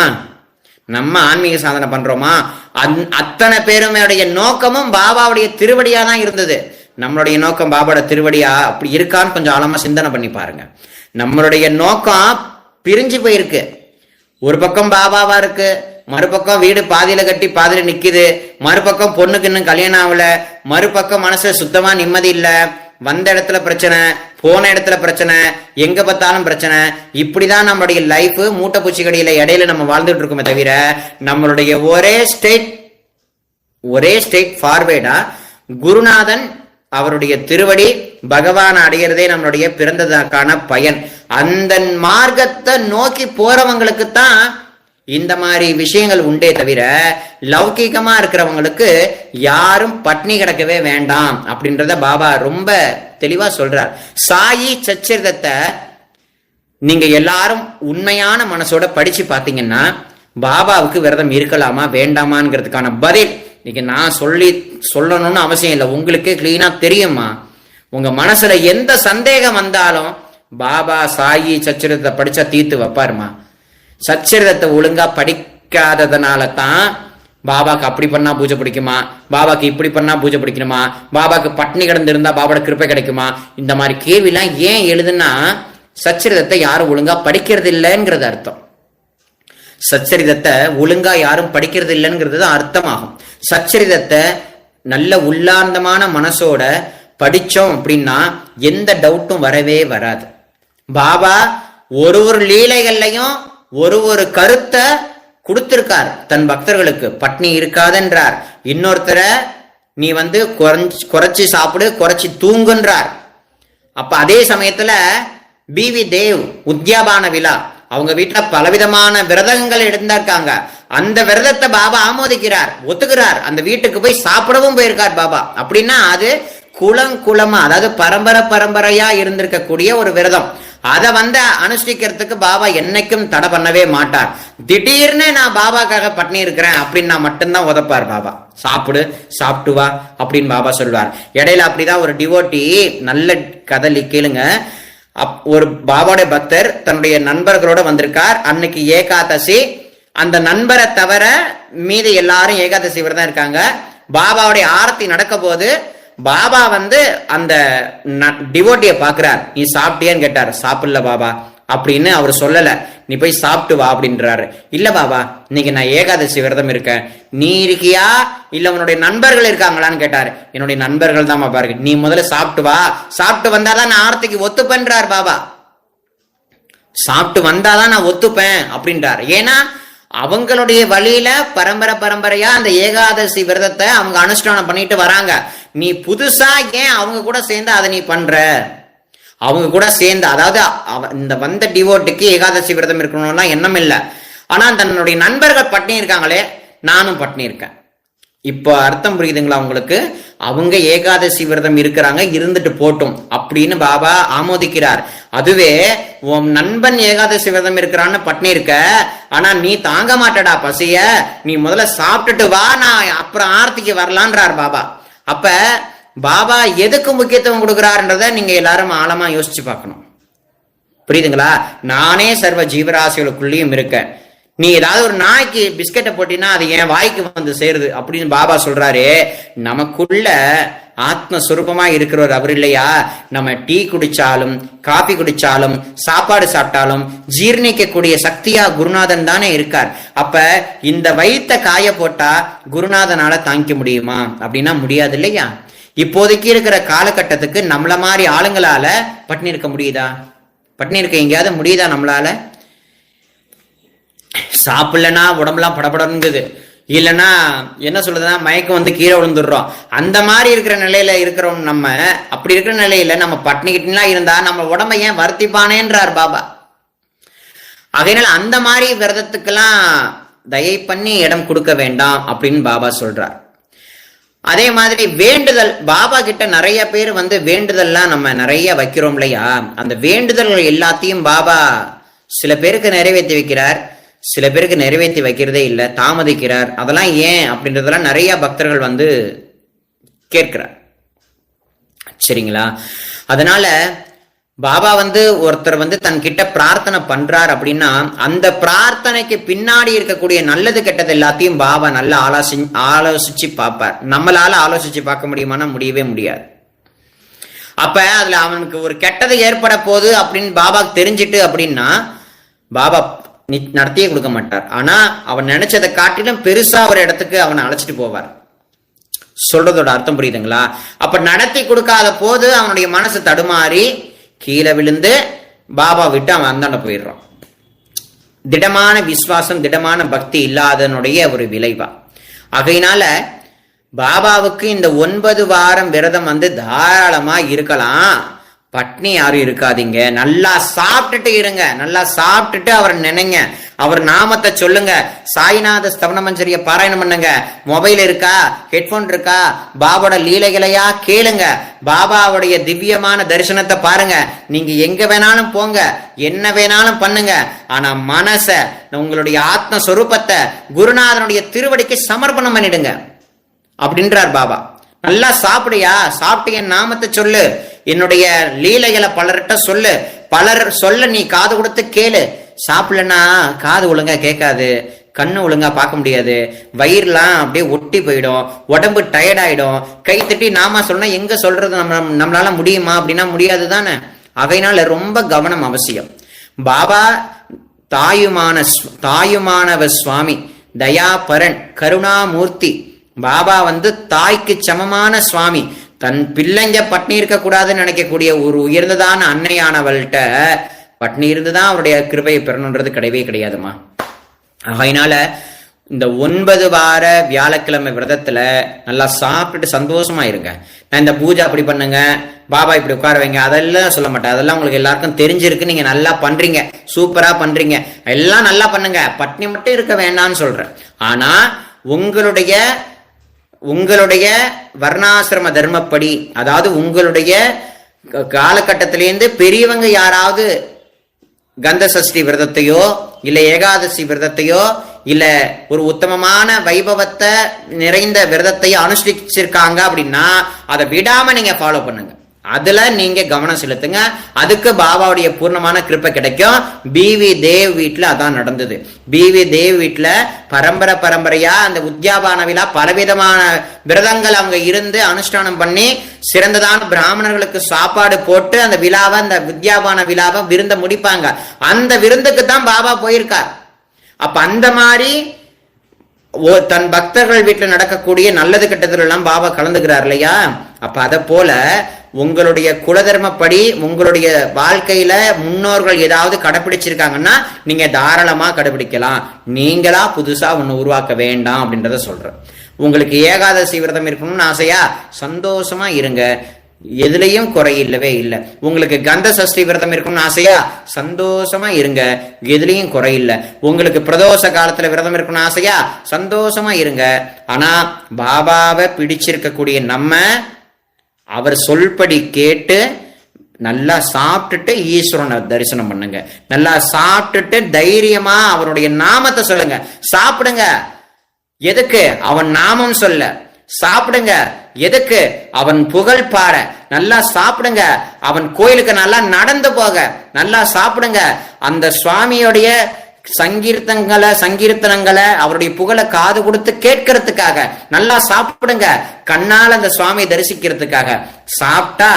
அத்தனை பேருமையுடைய நோக்கமும் பாபாவுடைய திருவடியா தான் இருந்தது. நம்மளுடைய நோக்கம் பாபாவோட திருவடியா அப்படி இருக்கான்னு கொஞ்சம் ஆழமா சிந்தனை பண்ணி பாருங்க. நம்மளுடைய நோக்கம் பிரிஞ்சு போயிருக்கு. ஒரு பக்கம் பாபாவா இருக்கு, மறுபக்கம் வீடு பாதியில கட்டி பாதியில நிக்குது, மறுபக்கம் பொண்ணுக்கு இன்னும் கல்யாணம் ஆகல, மறுபக்கம் மனசுல சுத்தமா நிம்மதி இல்ல, வந்த இடத்துல பிரச்சனை, போன இடத்துல பிரச்சனை, எங்க பார்த்தாலும் பிரச்சனை. இப்படிதான் நம்மளுடைய லைஃப் மூட்டை பூச்சி கடியில இடையில நம்ம வாழ்ந்துட்டு இருக்கோமே தவிர நம்மளுடைய ஒரே ஸ்டேட் ஃபார்வேர்டா குருநாதன் அவருடைய திருவடி பகவான் அடைகிறதே நம்மளுடைய பிறந்ததற்கான பயன். அந்த மார்க்கத்தை நோக்கி போறவங்களுக்கு தான் இந்த மாதிரி விஷயங்கள் உண்டே தவிர லௌகிகமா இருக்கிறவங்களுக்கு யாரும் பட்னி கிடக்கவே வேண்டாம் அப்படின்றத பாபா ரொம்ப தெளிவா சொல்றார். சாயி சச்சரிதத்தை நீங்க எல்லாரும் உண்மையான மனசோட படிச்சு பாத்தீங்கன்னா பாபாவுக்கு விரதம் இருக்கலாமா வேண்டாமாங்கிறதுக்கான பதில் இன்னைக்கு நான் சொல்லணும்னு அவசியம் இல்லை, உங்களுக்கே கிளீனா தெரியுமா. உங்க மனசுல எந்த சந்தேகம் வந்தாலும் பாபா சாயி சச்சரிதத்தை படிச்சா தீர்த்து வைப்பாருமா. சச்சரிதத்தை ஒழுங்கா படிக்காததுனால தான் பாபாக்கு அப்படி பண்ணா பூஜை பிடிக்குமா, பாபாக்கு இப்படி பண்ணா பூஜை பிடிக்கணுமா, பாபாக்கு பட்னி கிடந்து இருந்தா பாபாவோட கிருப்பை கிடைக்குமா, இந்த மாதிரி கேள்விலாம் ஏன் எழுதுனா சச்சரிதத்தை யாரும் ஒழுங்கா படிக்கிறது இல்லைங்கிறது அர்த்தம். சச்சரிதத்தை ஒழுங்கா யாரும் படிக்கிறது இல்லைங்கிறது தான் அர்த்தமாகும். சச்சரிதத்தை நல்ல உள்ளார்ந்தமான மனசோட படிச்சோம் அப்படின்னா எந்த டவுட்டும் வரவே வராது. பாபா ஒரு லீலைகள்லையும் ஒரு கருத்தை கொடுத்திருக்கார் தன் பக்தர்களுக்கு. பட்னி இருக்காதென்றார், இன்னொருத்தரை நீ குறைச்சி சாப்பிடு, குறைச்சி தூங்குன்றார். அப்ப அதே சமயத்துல பிவி தேவ் உத்யாபான விழா, அவங்க வீட்டுல பலவிதமான விரதங்கள் இருந்திருக்காங்க. அந்த விரதத்தை பாபா ஆமோதிக்கிறார், ஒத்துக்கிறார். அந்த வீட்டுக்கு போய் சாப்பிடவும் போயிருக்கார் பாபா. அப்படின்னா அது குளமா, அதாவது பரம்பரையா இருந்திருக்கக்கூடிய ஒரு விரதம். அதை அனுஷ்டிக்கிறதுக்கு பாபா என்னைக்கும் தடை பண்ணவே மாட்டார். திடீர்னு நான் பாபாக்காக பட்னி இருக்கிறேன் அப்படின்னா மட்டும்தான் உதப்பார் பாபா. சாப்பிட்டு வா அப்படின்னு பாபா சொல்வார். இடையில அப்படிதான் ஒரு டிவோட்டி, நல்ல கதை கேளுங்க. ஒரு பாபாவுடைய பக்தர் தன்னுடைய நண்பர்களோட வந்திருக்கார். அன்னைக்கு ஏகாதசி. அந்த நண்பரை தவிர மீது எல்லாரும் ஏகாதசி விரதம் இருக்காங்க. பாபாவுடைய ஆரத்தி நடக்க போது பாபா அந்த டிவோட்டிய பாக்குறார். நீ சாப்பிட்டியான்னு கேட்டார். சாப்பிடல பாபா அப்படின்னு அவர் சொல்லல. நீ போய் சாப்பிட்டு வா அப்படின்றாரு. இல்ல பாபா, இன்னைக்கு நான் ஏகாதசி விரதம் இருக்கேன், நீ இருக்கியா இல்ல உன்னுடைய நண்பர்கள் இருக்காங்களான்னு கேட்டாரு. என்னுடைய நண்பர்கள் தான் பாபா இருக்கு, நீ முதல்ல சாப்பிட்டு வா, சாப்பிட்டு வந்தாதான் நான் ஆர்த்திக்கு ஒத்துப்பேன்றார் பாபா. சாப்பிட்டு வந்தாதான் நான் ஒத்துப்பேன் அப்படின்றார். ஏன்னா அவங்களுடைய வழியில பரம்பரையா அந்த ஏகாதசி விரதத்தை அவங்க அனுஷ்டானம் பண்ணிட்டு வராங்க. நீ புதுசா ஏன் அவங்க கூட சேர்ந்து அதை நீ பண்ற? அவங்க கூட சேர்ந்து, அதாவது இந்த வந்த டிவோட்டுக்கு ஏகாதசி விரதம் இருக்கணும்லாம் எண்ணம் இல்லை. ஆனா தன்னுடைய நண்பர்கள் பட்னி இருக்காங்களே, நானும் பட்னி இருக்கேன். இப்போ அர்த்தம் புரியுதுங்களா உங்களுக்கு? அவங்க ஏகாதசி விரதம் இருக்கிறாங்க, இருந்துட்டு போட்டும் அப்படின்னு பாபா ஆமோதிக்கிறார். அதுவே உன் நண்பன் ஏகாதசி விரதம் இருக்கிறான்னு பட்னி இருக்க, ஆனா நீ தாங்க மாட்டடா பசிய, நீ முதல்ல சாப்பிட்டுட்டு வா, நான் அப்புறம் ஆர்த்திக்கு வரலான்றார் பாபா. அப்ப பாபா எதுக்கு முக்கியத்துவம் கொடுக்கிறார்ன்றத நீங்க எல்லாரும் ஆழமா யோசிச்சு பார்க்கணும். புரியுதுங்களா? நானே சர்வ ஜீவராசிகளுக்குள்ளேயும் இருக்கேன். நீ ஏதாவது ஒரு நாய்க்கு பிஸ்கெட்டை போட்டினா அது என் வாய்க்கு சேருது அப்படின்னு பாபா சொல்றாரு. நமக்குள்ள ஆத்மஸ்வரூபமா இருக்கிறவர் அவர் இல்லையா? நம்ம டீ குடிச்சாலும் காபி குடிச்சாலும் சாப்பாடு சாப்பிட்டாலும் ஜீர்ணிக்கக்கூடிய சக்தியா குருநாதன் தானே இருக்கார். அப்ப இந்த வயிற்ற காய போட்டா குருநாதனால தாங்கிக்க முடியுமா அப்படின்னா முடியாது இல்லையா? இப்போதைக்கு இருக்கிற காலகட்டத்துக்கு நம்மள மாதிரி ஆளுங்களால பட்னி இருக்க முடியுதா? பட்னி இருக்க எங்கேயாவது முடியுதா நம்மளால? சாப்பிடலன்னா உடம்புலாம் படபடங்குது, இல்லைன்னா என்ன சொல்றதுன்னா மயக்கம் கீழே விழுந்துடுறோம். அந்த மாதிரி இருக்கிற நிலையில இருக்கிறோம் நம்ம. அப்படி இருக்கிற நிலையில நம்ம பட்னிக்கிட்டுலாம் இருந்தா நம்ம உடம்பை ஏன் வருத்திப்பானேன்றார் பாபா. அதனால அந்த மாதிரி விரதத்துக்கெல்லாம் தயை பண்ணி இடம் கொடுக்க வேண்டாம் அப்படின்னு பாபா சொல்றார். அதே மாதிரி வேண்டுதல், பாபா கிட்ட நிறைய பேர் வேண்டுதல்லாம் நம்ம நிறைய வைக்கிறோம் இல்லையா? அந்த வேண்டுதல்கள் எல்லாத்தையும் பாபா சில பேருக்கு நிறைவேற்றி வைக்கிறார், சில பேருக்கு நிறைவேற்றி வைக்கிறதே இல்லை, தாமதிக்கிறார். அதெல்லாம் ஏன் அப்படின்றதெல்லாம் நிறைய பக்தர்கள் கேட்கிறார். சரிங்களா? அதனால பாபா ஒருத்தர் தன் கிட்ட பிரார்த்தனை பண்றார் அப்படின்னா அந்த பிரார்த்தனைக்கு பின்னாடி இருக்கக்கூடிய நல்லது கெட்டது எல்லாத்தையும் பாபா நல்லா ஆலோசிச்சு பார்ப்பார். நம்மளால ஆலோசிச்சு பார்க்க முடியுமானா முடியவே முடியாது. அப்ப அதுல அவனுக்கு ஒரு கெட்டது ஏற்பட போகுது அப்படின்னு பாபாக்கு தெரிஞ்சிட்டு அப்படின்னா பாபா நடத்தியே கொடுக்க மாட்டார். ஆனா அவன் நினைச்சதை காட்டிலும் பெருசா ஒரு இடத்துக்கு அவனை அழைச்சிட்டு போவார். சொல்றதோட அர்த்தம் புரியுதுங்களா? அப்ப நடத்தி கொடுக்காத போது அவனுடைய மனசு தடுமாறி கீழே விழுந்து பாபா விட்டு அவன் அந்தாண்ட போயிடுறான். திடமான விசுவாசம், திடமான பக்தி இல்லாதனுடைய ஒரு விளைவா. ஆகையினால பாபாவுக்கு இந்த 9 வாரம் விரதம் தாராளமா இருக்கலாம். பட்னி யாரும் இருக்காதீங்க, நல்லா சாப்பிட்டுட்டு இருங்க, நல்லா சாப்பிட்டுட்டு அவரை நினைங்க, அவர் நாமத்தை சொல்லுங்க, சாய்நாத ஸ்தவன மஞ்சரிய பாராயணம் பண்ணுங்க. மொபைல் இருக்கா, ஹெட்போன் இருக்கா, பாபாவோட லீலைகளையா கேளுங்க, பாபாவுடைய திவ்யமான தரிசனத்தை பாருங்க. நீங்க எங்க வேணாலும் போங்க, என்ன வேணாலும் பண்ணுங்க, ஆனா மனச, உங்களுடைய ஆத்மஸ்வரூபத்தை குருநாதனுடைய திருவடிக்கு சமர்ப்பணம் பண்ணிடுங்க அப்படின்றார் பாபா. நல்லா சாப்பிடுயா, சாப்பிட்டு என் நாமத்தை சொல்லு, என்னுடைய லீலைகளை பலர்கிட்ட சொல்லு, பலர் சொல்ல நீ காது கொடுத்து கேளு. சாப்பிடலன்னா காது ஒழுங்கா கேட்காது, கண்ணு ஒழுங்கா பார்க்க முடியாது, வயிறுலாம் அப்படியே ஒட்டி போயிடும், உடம்பு டயர்ட் ஆயிடும். கை தட்டி நாம சொன்னா எங்க சொல்றது, நம்மளால முடியுமா அப்படின்னா முடியாது தானே. அவையினால ரொம்ப கவனம் அவசியம். பாபா தாயுமானவ சுவாமி, தயாபரன், கருணாமூர்த்தி. பாபா தாய்க்கு சமமான சுவாமி. தன் பிள்ளைங்க பட்னி இருக்க கூடாதுன்னு நினைக்கக்கூடிய ஒரு உயர்ந்ததான அன்னையானவள்கிட்ட பட்னி இருந்துதான் அவருடைய கிருபையை பெறணுன்றது கிடையவே கிடையாதுமா. அதனால இந்த 9 வார வியாழக்கிழமை விரதத்துல நல்லா சாப்பிட்டுட்டு சந்தோஷமா இருங்க. நான் இந்த பூஜை அப்படி பண்ணுங்க, பாபா இப்படி உட்கார வைங்க, அதெல்லாம் சொல்ல மாட்டேன். அதெல்லாம் உங்களுக்கு எல்லாருக்கும் தெரிஞ்சிருக்கு, நீங்க நல்லா பண்றீங்க, சூப்பரா பண்றீங்க, எல்லாம் நல்லா பண்ணுங்க, பட்னி மட்டும் இருக்க வேண்டாம்னு சொல்றேன். ஆனா உங்களுடைய வர்ணாசிரம தர்மப்படி, அதாவது உங்களுடைய காலகட்டத்திலேருந்து பெரியவங்க யாராவது கந்த சஷ்டி விரதத்தையோ இல்ல ஏகாதசி விரதத்தையோ இல்ல ஒரு உத்தமமான வைபவத்தை நிறைந்த விரதத்தையோ அனுஷ்டிச்சிருக்காங்க அப்படின்னா அதை விடாம நீங்க ஃபாலோ பண்ணுங்க, அதுல நீங்க கவனம் செலுத்துங்க. அதுக்கு பாபாவுடைய பூர்ணமான கிருப்பை கிடைக்கும். பிவி தேவ் வீட்டுல அதான் நடந்தது. பிவி தேவ் வீட்டுல பரம்பரையா அந்த உத்யாபான விழா பலவிதமான விரதங்கள் அவங்க இருந்து அனுஷ்டானம் பண்ணி சிறந்ததான பிராமணர்களுக்கு சாப்பாடு போட்டு அந்த விழாவை, அந்த உத்யாபான விழாவை விருந்த முடிப்பாங்க. அந்த விருந்துக்கு தான் பாபா போயிருக்கார். அப்ப அந்த மாதிரி தன் பக்தர்கள் வீட்டில் நடக்கக்கூடிய நல்லது கெட்டதுல எல்லாம் பாபா கலந்துக்கிறார் இல்லையா. அப்ப அத போல உங்களுடைய குலதர்மப்படி உங்களுடைய வாழ்க்கையில முன்னோர்கள் ஏதாவது கடைபிடிச்சிருக்காங்கன்னா நீங்க தாராளமா கடைபிடிக்கலாம். நீங்களா புதுசா ஒண்ணு உருவாக்க வேண்டாம் அப்படின்றத சொல்றேன். உங்களுக்கு ஏகாதசி விரதம் இருக்கணும்னு ஆசையா, சந்தோஷமா இருங்க, எதுலையும் குறை இல்லவே இல்லை. உங்களுக்கு கந்த சஷ்டி விரதம் இருக்கணும்னு ஆசையா, சந்தோஷமா இருங்க, எதுலையும் குறை இல்லை. உங்களுக்கு பிரதோஷ காலத்துல விரதம் இருக்கணும்னு ஆசையா, சந்தோஷமா இருங்க. ஆனா பாபாவை பிடிச்சிருக்கக்கூடிய நம்ம அவர் சொல்படி கேட்டு நல்லா சாப்பிட்டுட்டு ஈஸ்வரனை தரிசனம் பண்ணுங்க. நல்லா சாப்பிட்டுட்டு தைரியமா அவருடைய நாமத்தை சொல்லுங்க. சாப்பிடுங்க, எதுக்கு? அவன் நாமம் சொல்ல. சாப்பிடுங்க, எதுக்கு? அவன் புகழ் பாட. நல்லா சாப்பிடுங்க, அவன் கோயிலுக்கு நல்லா நடந்து போக. நல்லா சாப்பிடுங்க, அந்த சுவாமியோடைய சங்கீர்த்தனங்களை அவருடைய புகழை காது கொடுத்து கேட்கறதுக்காக நல்லா சாப்பிடுங்க. கண்ணால் அந்த சுவாமியை தரிசிக்கிறதுக்காக சாப்பிட்டா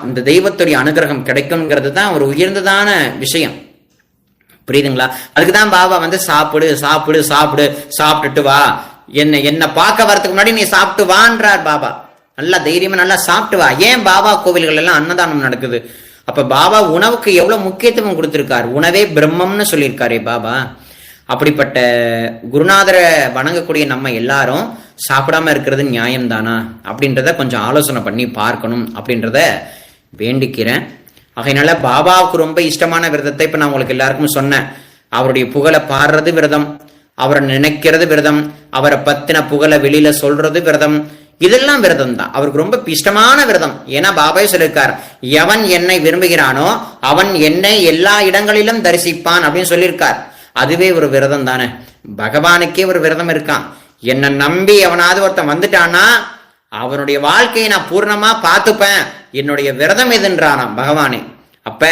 இந்த தெய்வத்துடைய அனுகிரகம் கிடைக்கும்ங்கிறது தான் ஒரு உயர்ந்ததான விஷயம். புரியுதுங்களா? அதுக்குதான் பாபா சாப்பிடு சாப்பிடு சாப்பிடு, சாப்பிட்டுட்டு வா, என்ன பார்க்க வரதுக்கு முன்னாடி நீ சாப்பிட்டு வான்றார் பாபா. நல்லா தைரியமா நல்லா சாப்பிட்டு வா. ஏன் பாபா கோவில்கள் எல்லாம் அன்னதானம் நடக்குது? அப்ப பாபா உணவுக்கு எவ்வளவு முக்கியத்துவம் கொடுத்திருக்கார். உணவே பிரம்மம்னு சொல்லியிருக்காரே பாபா. அப்படிப்பட்ட குருநாதரை வணங்கக்கூடிய நம்ம எல்லாரும் சாப்பிடாம இருக்கிறது நியாயம்தானா அப்படின்றத கொஞ்சம் ஆலோசனை பண்ணி பார்க்கணும் அப்படின்றத வேண்டிக்கிறேன். ஆகையினால பாபாவுக்கு ரொம்ப இஷ்டமான விரதத்தை இப்ப நான் உங்களுக்கு எல்லாருக்கும் சொன்னேன். அவருடைய புகழை பாடுறது விரதம், அவரை நினைக்கிறது விரதம், அவரை பத்தின புகழை வெளியில சொல்றது விரதம், இதெல்லாம் விரதம் தான். அவருக்கு ரொம்ப இஷ்டமான விரதம். ஏன்னா பாபாவே சொல்லியிருக்கார், எவன் என்னை விரும்புகிறானோ அவன் என்னை எல்லா இடங்களிலும் தரிசிப்பான் அப்படின்னு சொல்லியிருக்கார். அதுவே ஒரு விரதம் தானே. பகவானுக்கே ஒரு விரதம் இருக்கான். என்னை நம்பி எவனாவது ஒருத்தன் வந்துட்டானா அவனுடைய வாழ்க்கையை நான் பூர்ணமா பார்த்துப்பேன், என்னுடைய விரதம் எதுன்றானாம் பகவானே. அப்ப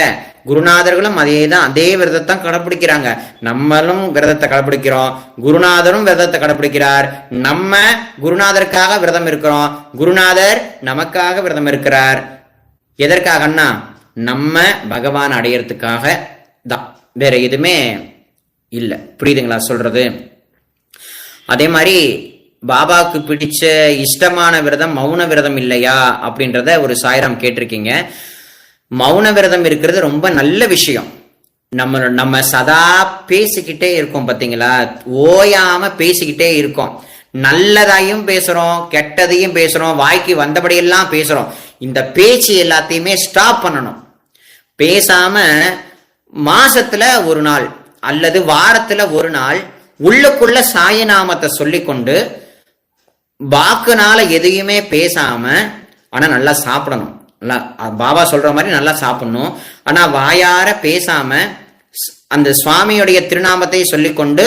குருநாதர்களும் அதே விரதத்தை கடைபிடிக்கிறாங்க. நம்மளும் விரதத்தை கடைபிடிக்கிறோம், குருநாதரும் விரதத்தை கடைபிடிக்கிறார். நம்ம குருநாதருக்காக விரதம் இருக்கிறோம், குருநாதர் நமக்காக விரதம் இருக்கிறார். எதற்காகன்னா நம்ம பகவான் அடையறதுக்காக தான், வேற எதுவுமே இல்லை. புரியுதுங்களா சொல்றது? அதே மாதிரி பாபாவுக்கு பிடிச்ச இஷ்டமான விரதம் மௌன விரதம் இல்லையா அப்படின்றத ஒரு சாய்ராம் கேட்டிருக்கீங்க. மௌன விரதம் இருக்கிறது ரொம்ப நல்ல விஷயம். நம்ம சதா பேசிக்கிட்டே இருக்கோம் பாத்தீங்களா, ஓயாம பேசிக்கிட்டே இருக்கோம். நல்லதையும் பேசுறோம், கெட்டதையும் பேசுறோம், வாய்க்கு வந்தபடியெல்லாம் பேசுறோம். இந்த பேச்சு எல்லாத்தையுமே ஸ்டாப் பண்ணணும். பேசாம மாசத்துல ஒரு நாள் அல்லது வாரத்துல ஒரு நாள் உள்ளுக்குள்ள சாயநாமத்தை சொல்லிக்கொண்டு வாக்குனால எதையுமே பேசாம, ஆனா நல்லா சாப்பிடணும். பாபா சொல்ற மாதிரி நல்லா சாப்பிடணும். ஆனா வாயார பேசாம அந்த சுவாமியுடைய திருநாமத்தை சொல்லிக்கொண்டு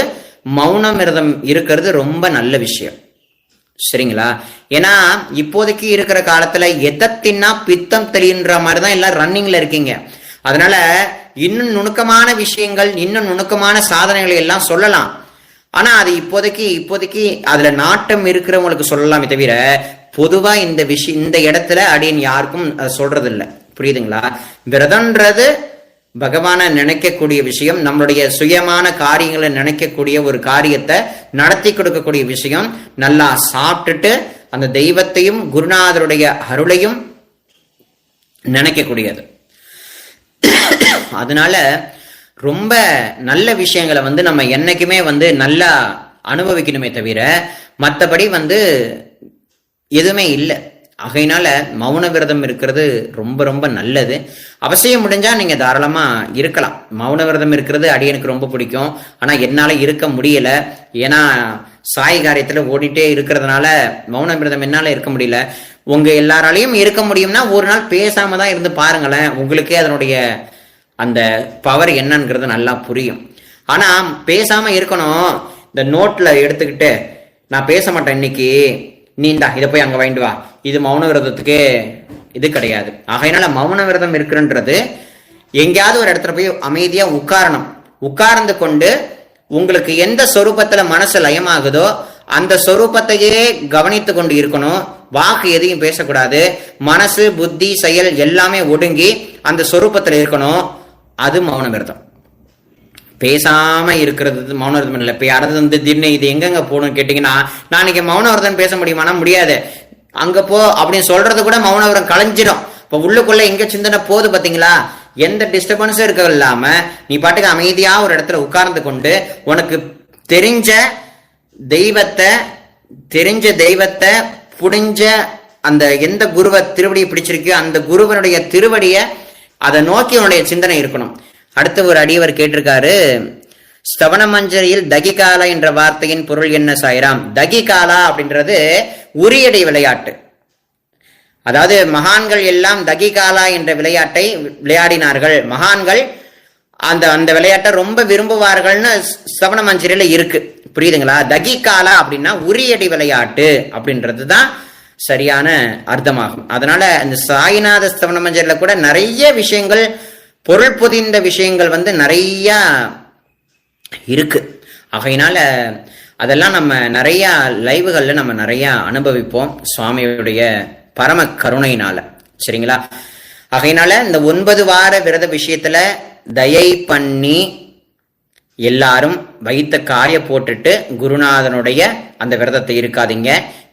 மௌன விரதம் இருக்கிறது ரொம்ப நல்ல விஷயம். சரிங்களா? ஏன்னா இப்போதைக்கு இருக்கிற காலத்துல எதத்தின்னா பித்தம் தெளின்ற மாதிரிதான் எல்லாம் ரன்னிங்ல இருக்கீங்க. அதனால இன்னும் நுணுக்கமான விஷயங்கள், இன்னும் நுணுக்கமான சாதனைகளை எல்லாம் சொல்லலாம். ஆனா அது இப்போதைக்கு அதுல நாட்டம் இருக்கிறவங்களுக்கு சொல்லலாமே தவிர பொதுவா இந்த இடத்துல அடியன் யாருக்கும் சொல்றது இல்லை. புரியுதுங்களா? விரதம்ன்றது பகவான நினைக்கக்கூடிய விஷயம், நம்மளுடைய சுயமான காரியங்களை நினைக்கக்கூடிய ஒரு காரியத்தை நடத்தி கொடுக்கக்கூடிய விஷயம். நல்லா சாப்பிட்டுட்டு அந்த தெய்வத்தையும் குருநாதருடைய அருளையும் நினைக்கக்கூடியது. அதனால ரொம்ப நல்ல விஷயங்களை நம்ம என்னைக்குமே நல்லா அனுபவிக்கணுமே தவிர மற்றபடி எதுவுமே இல்லை. ஆகையினால மௌன விரதம் இருக்கிறது ரொம்ப ரொம்ப நல்லது. அவசியம் முடிஞ்சா நீங்க தாராளமா இருக்கலாம். மௌன விரதம் இருக்கிறது அடியனுக்கு ரொம்ப பிடிக்கும். ஆனா என்னால இருக்க முடியல. ஏன்னா சாய் காரியத்துல ஓடிட்டே இருக்கிறதுனால மௌன விரதம் என்னால இருக்க முடியல. உங்க எல்லாராலையும் இருக்க முடியும்னா ஒரு நாள் பேசாம தான் இருந்து பாருங்களேன். உங்களுக்கே அதனுடைய அந்த பவர் என்னங்கிறது நல்லா புரியும். ஆனா பேசாம இருக்கணும். இந்த நோட்ல எடுத்துக்கிட்டு நான் பேச மாட்டேன் இன்னைக்கு, நீ இந்தா இதை போய் அங்க வாங்கிட்டு வா, இது மௌன விரதத்துக்கு இது கிடையாது. ஆகையினால மௌன விரதம் இருக்குன்றது எங்கேயாவது ஒரு இடத்துல போய் அமைதியா உட்காரணும். உட்கார்ந்து கொண்டு உங்களுக்கு எந்த சொரூபத்துல மனசு லயமாகுதோ அந்த சொரூபத்தையே கவனித்து கொண்டு இருக்கணும். வாக்கு எதையும் பேசக்கூடாது. மனசு புத்தி செயல் எல்லாமே ஒடுங்கி அந்த சொரூபத்துல இருக்கணும். அது மௌன விரதம். பேசாம இருக்கிறது மௌன விரதம் இல்லை. இப்ப யாராவது திடீர்னு இது எங்கெங்க போகணும்னு கேட்டீங்கன்னா, நான் இன்னைக்கு மௌன விரதம் பேச முடியுமானா முடியாது, அங்க போ அப்படின்னு சொல்றது கூட மௌன விரதம் கலைஞ்சிடும். இப்ப உள்ளுக்குள்ள எங்க சிந்தனை போகுது பாத்தீங்களா? எந்த டிஸ்டர்பன்ஸும் இருக்க இல்லாம நீ பாட்டுக்கு அமைதியா ஒரு இடத்துல உட்கார்ந்து கொண்டு உனக்கு தெரிஞ்ச தெய்வத்தை புடிஞ்ச அந்த எந்த குருவை திருவடியை பிடிச்சிருக்கியோ அந்த குருவனுடைய திருவடியை அதை நோக்கி உன்னுடைய சிந்தனை இருக்கணும். அடுத்த ஒரு அடியவர் கேட்டிருக்காரு, ஸ்தவன மஞ்சரியில் தகிகாலா என்ற வார்த்தையின் பொருள் என்ன சாய்ராம்? தகிகாலா அப்படின்றது உரியடை விளையாட்டு. அதாவது மகான்கள் எல்லாம் தகிகாலா என்ற விளையாட்டை விளையாடினார்கள். மகான்கள் அந்த விளையாட்டை ரொம்ப விரும்புவார்கள்னு ஸ்தவன மஞ்சரியில இருக்கு. புரியுதுங்களா? தகிகாலா அப்படின்னா உரியடி விளையாட்டு அப்படின்றது தான் சரியான அர்த்தமாகும். அதனால இந்த சாய்நாத ஸ்தவன மஞ்சரில கூட நிறைய விஷயங்கள், பொருள் பொதிந்த விஷயங்கள் நிறைய இருக்கு. ஆகையினால அதெல்லாம் நம்ம நிறைய லைவுகள்ல நம்ம நிறைய அனுபவிப்போம் சுவாமியுடைய பரம கருணையினால. சரிங்களா? ஆகையினால இந்த 9 வார விரத விஷயத்துல தயை பண்ணி எல்லாரும் வைத்த காய போட்டுட்டு குருநாதனுடைய அந்த விரதத்தை இருக்காதீங்க.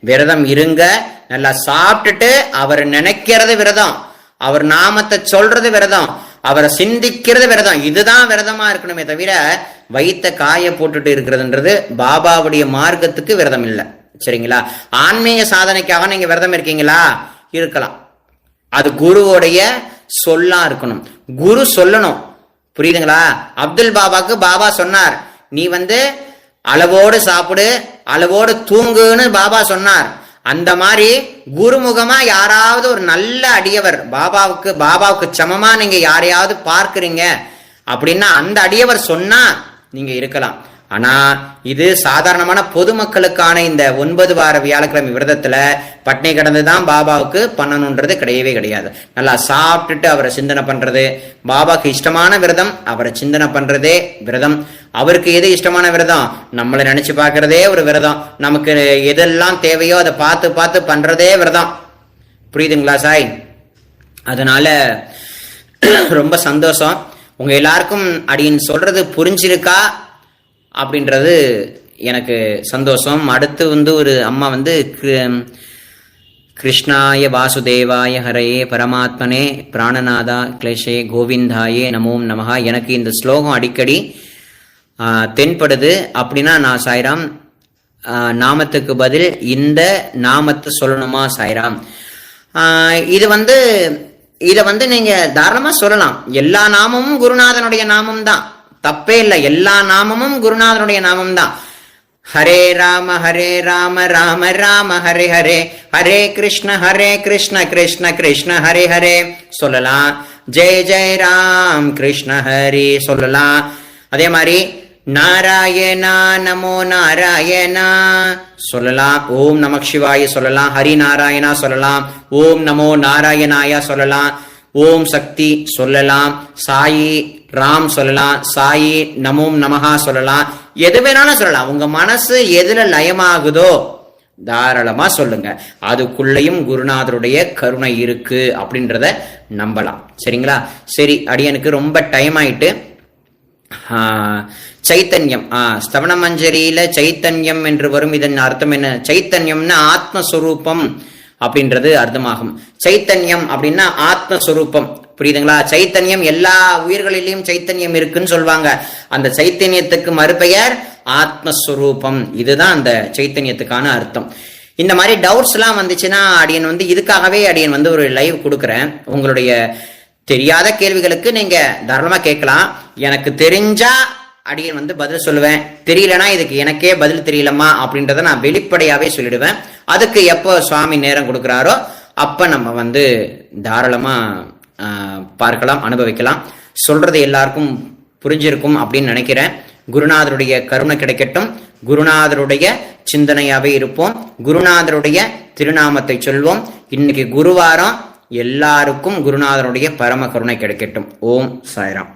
விரதம் இருங்க. நல்லா சாப்பிட்டுட்டு அவர் நினைக்கிறது விரதம், அவர் நாமத்தை சொல்றது விரதம், அவரை சிந்திக்கிறது விரதம். இதுதான் விரதமா இருக்கணுமே தவிர வைத்த காய போட்டுட்டு இருக்கிறதுன்றது பாபாவுடைய மார்க்கத்துக்கு விரதம் இல்லை. சரிங்களா? ஆன்மீக சாதனைக்காக நீங்க விரதம் இருக்கீங்களா? இருக்கலாம். அது குருவோடைய சொல்லா இருக்கணும். குரு சொல்லணும். புரியுதுங்களா? அப்துல் பாபாக்கு பாபா சொன்னார், நீ அளவோடு சாப்பிடு, அளவோடு தூங்குன்னு பாபா சொன்னார். அந்த மாதிரி குருமுகமா யாராவது ஒரு நல்ல அடியவர் பாபாவுக்கு சமமா நீங்க யாரையாவது பார்க்கிறீங்க அப்படின்னா அந்த அடியவர் சொன்னா நீங்க இருக்கலாம். ஆனா இது சாதாரணமான பொதுமக்களுக்கான இந்த 9 வார வியாழக்கிழமை விரதத்துல பட்னி கடந்துதான் பாபாவுக்கு பண்ணணும்ன்றது கிடையவே கிடையாது. நல்லா சாப்பிட்டுட்டு அவரை சிந்தனை பண்றது பாபாவுக்கு இஷ்டமான விரதம். அவரை சிந்தனை பண்றதே விரதம். அவருக்கு எது இஷ்டமான விரதம்? நம்மளை நினைச்சு பார்க்கறதே ஒரு விரதம். நமக்கு எதெல்லாம் தேவையோ அதை பார்த்து பார்த்து பண்றதே விரதம். புரியுதுங்களா சாய்? அதனால ரொம்ப சந்தோஷம். உங்க எல்லாருக்கும் அடியின் சொல்றது புரிஞ்சிருக்கா அப்படின்றது எனக்கு சந்தோஷம். அடுத்து ஒரு அம்மா கிருஷ்ணாய வாசுதேவாய ஹரயே பரமாத்மனே பிராணநாதா கிளேஷே கோவிந்தாயே நமோம் நமஹா. எனக்கு இந்த ஸ்லோகம் அடிக்கடி தென்படுது. அப்படின்னா நான் சாய்ராம் நாமத்துக்கு பதில் இந்த நாமத்தை சொல்லணுமா சாய்ராம்? இதை வந்து நீங்க தாராளமா சொல்லலாம். எல்லா நாமமும் குருநாதனுடைய நாமம் தான், தப்பே இல்லை. எல்லா நாமமும் குருநாதனுடைய நாமம் தான். ஹரே ராம ராம ராம ஹரே ஹரே, ஹரே கிருஷ்ண கிருஷ்ண கிருஷ்ண ஹரே ஹரே சொல்லலாம். ஜெய் ஜெய் ராம் கிருஷ்ண ஹரி சொல்லலாம். அதே மாதிரி நாராயணா நமோ நாராயணா சொல்லலாம். ஓம் நமக் சிவாய சொல்லலாம். ஹரி நாராயணா சொல்லலாம். ஓம் நமோ நாராயணாயா சொல்லலாம். ஓம் சக்தி சொல்லலாம். சாயி ராம் சொல்லலாம். சாயி நமோ நமஹா சொல்லலாம். எது வேணாலும் சொல்லலாம். உங்க மனசு எதுல லயமாகுதோ தாராளமா சொல்லுங்க. அதுக்குள்ளேயும் குருநாதருடைய கருணை இருக்கு அப்படின்றத நம்பலாம். சரிங்களா? சரி, அடியனுக்கு ரொம்ப டைம் ஆயிட்டு. சைத்தன்யம், ஸ்தவன மஞ்சரியில சைத்தன்யம் என்று வரும். இதன் அர்த்தம் என்ன? சைத்தன்யம்னா ஆத்மஸ்வரூபம் அப்படின்றது அர்த்தமாகும். சைத்தன்யம் அப்படின்னா ஆத்மஸ்வரூபம், புரியுதுங்களா? சைத்தன்யம் எல்லா உயிர்களிலையும் சைத்தன்யம் இருக்குன்னு சொல்லுவாங்க. அந்த சைத்தன்யத்துக்கு மறுபெயர் ஆத்மஸ்வரூபம். இதுதான் அந்த சைத்தன்யத்துக்கான அர்த்தம். இந்த மாதிரி டவுட்ஸ் எல்லாம் வந்துச்சுன்னா அடியன் வந்து இதுக்காகவே அடியன் வந்து ஒரு லைவ் கொடுக்குறேன். உங்களுடைய தெரியாத கேள்விகளுக்கு நீங்க தாராளமா கேட்கலாம். எனக்கு தெரிஞ்சா அடியன் வந்து பதில் சொல்லுவேன். தெரியலனா இதுக்கு எனக்கே பதில் தெரியலமா அப்படின்றத நான் வெளிப்படையாவே சொல்லிடுவேன். அதுக்கு எப்போ சுவாமி நேரம் கொடுக்குறாரோ அப்ப நம்ம வந்து தாராளமா பார்க்கலாம், அனுபவிக்கலாம். சொல்றது எல்லாருக்கும் புரிஞ்சிருக்கும் அப்படின்னு நினைக்கிறேன். குருநாதருடைய கருணை கிடைக்கட்டும். குருநாதருடைய சிந்தனையாவே இருப்போம். குருநாதருடைய திருநாமத்தை சொல்வோம். இன்னைக்கு குருவாரம், எல்லாருக்கும் குருநாதருடைய பரம கருணை கிடைக்கட்டும். ஓம் சாய்ராம்.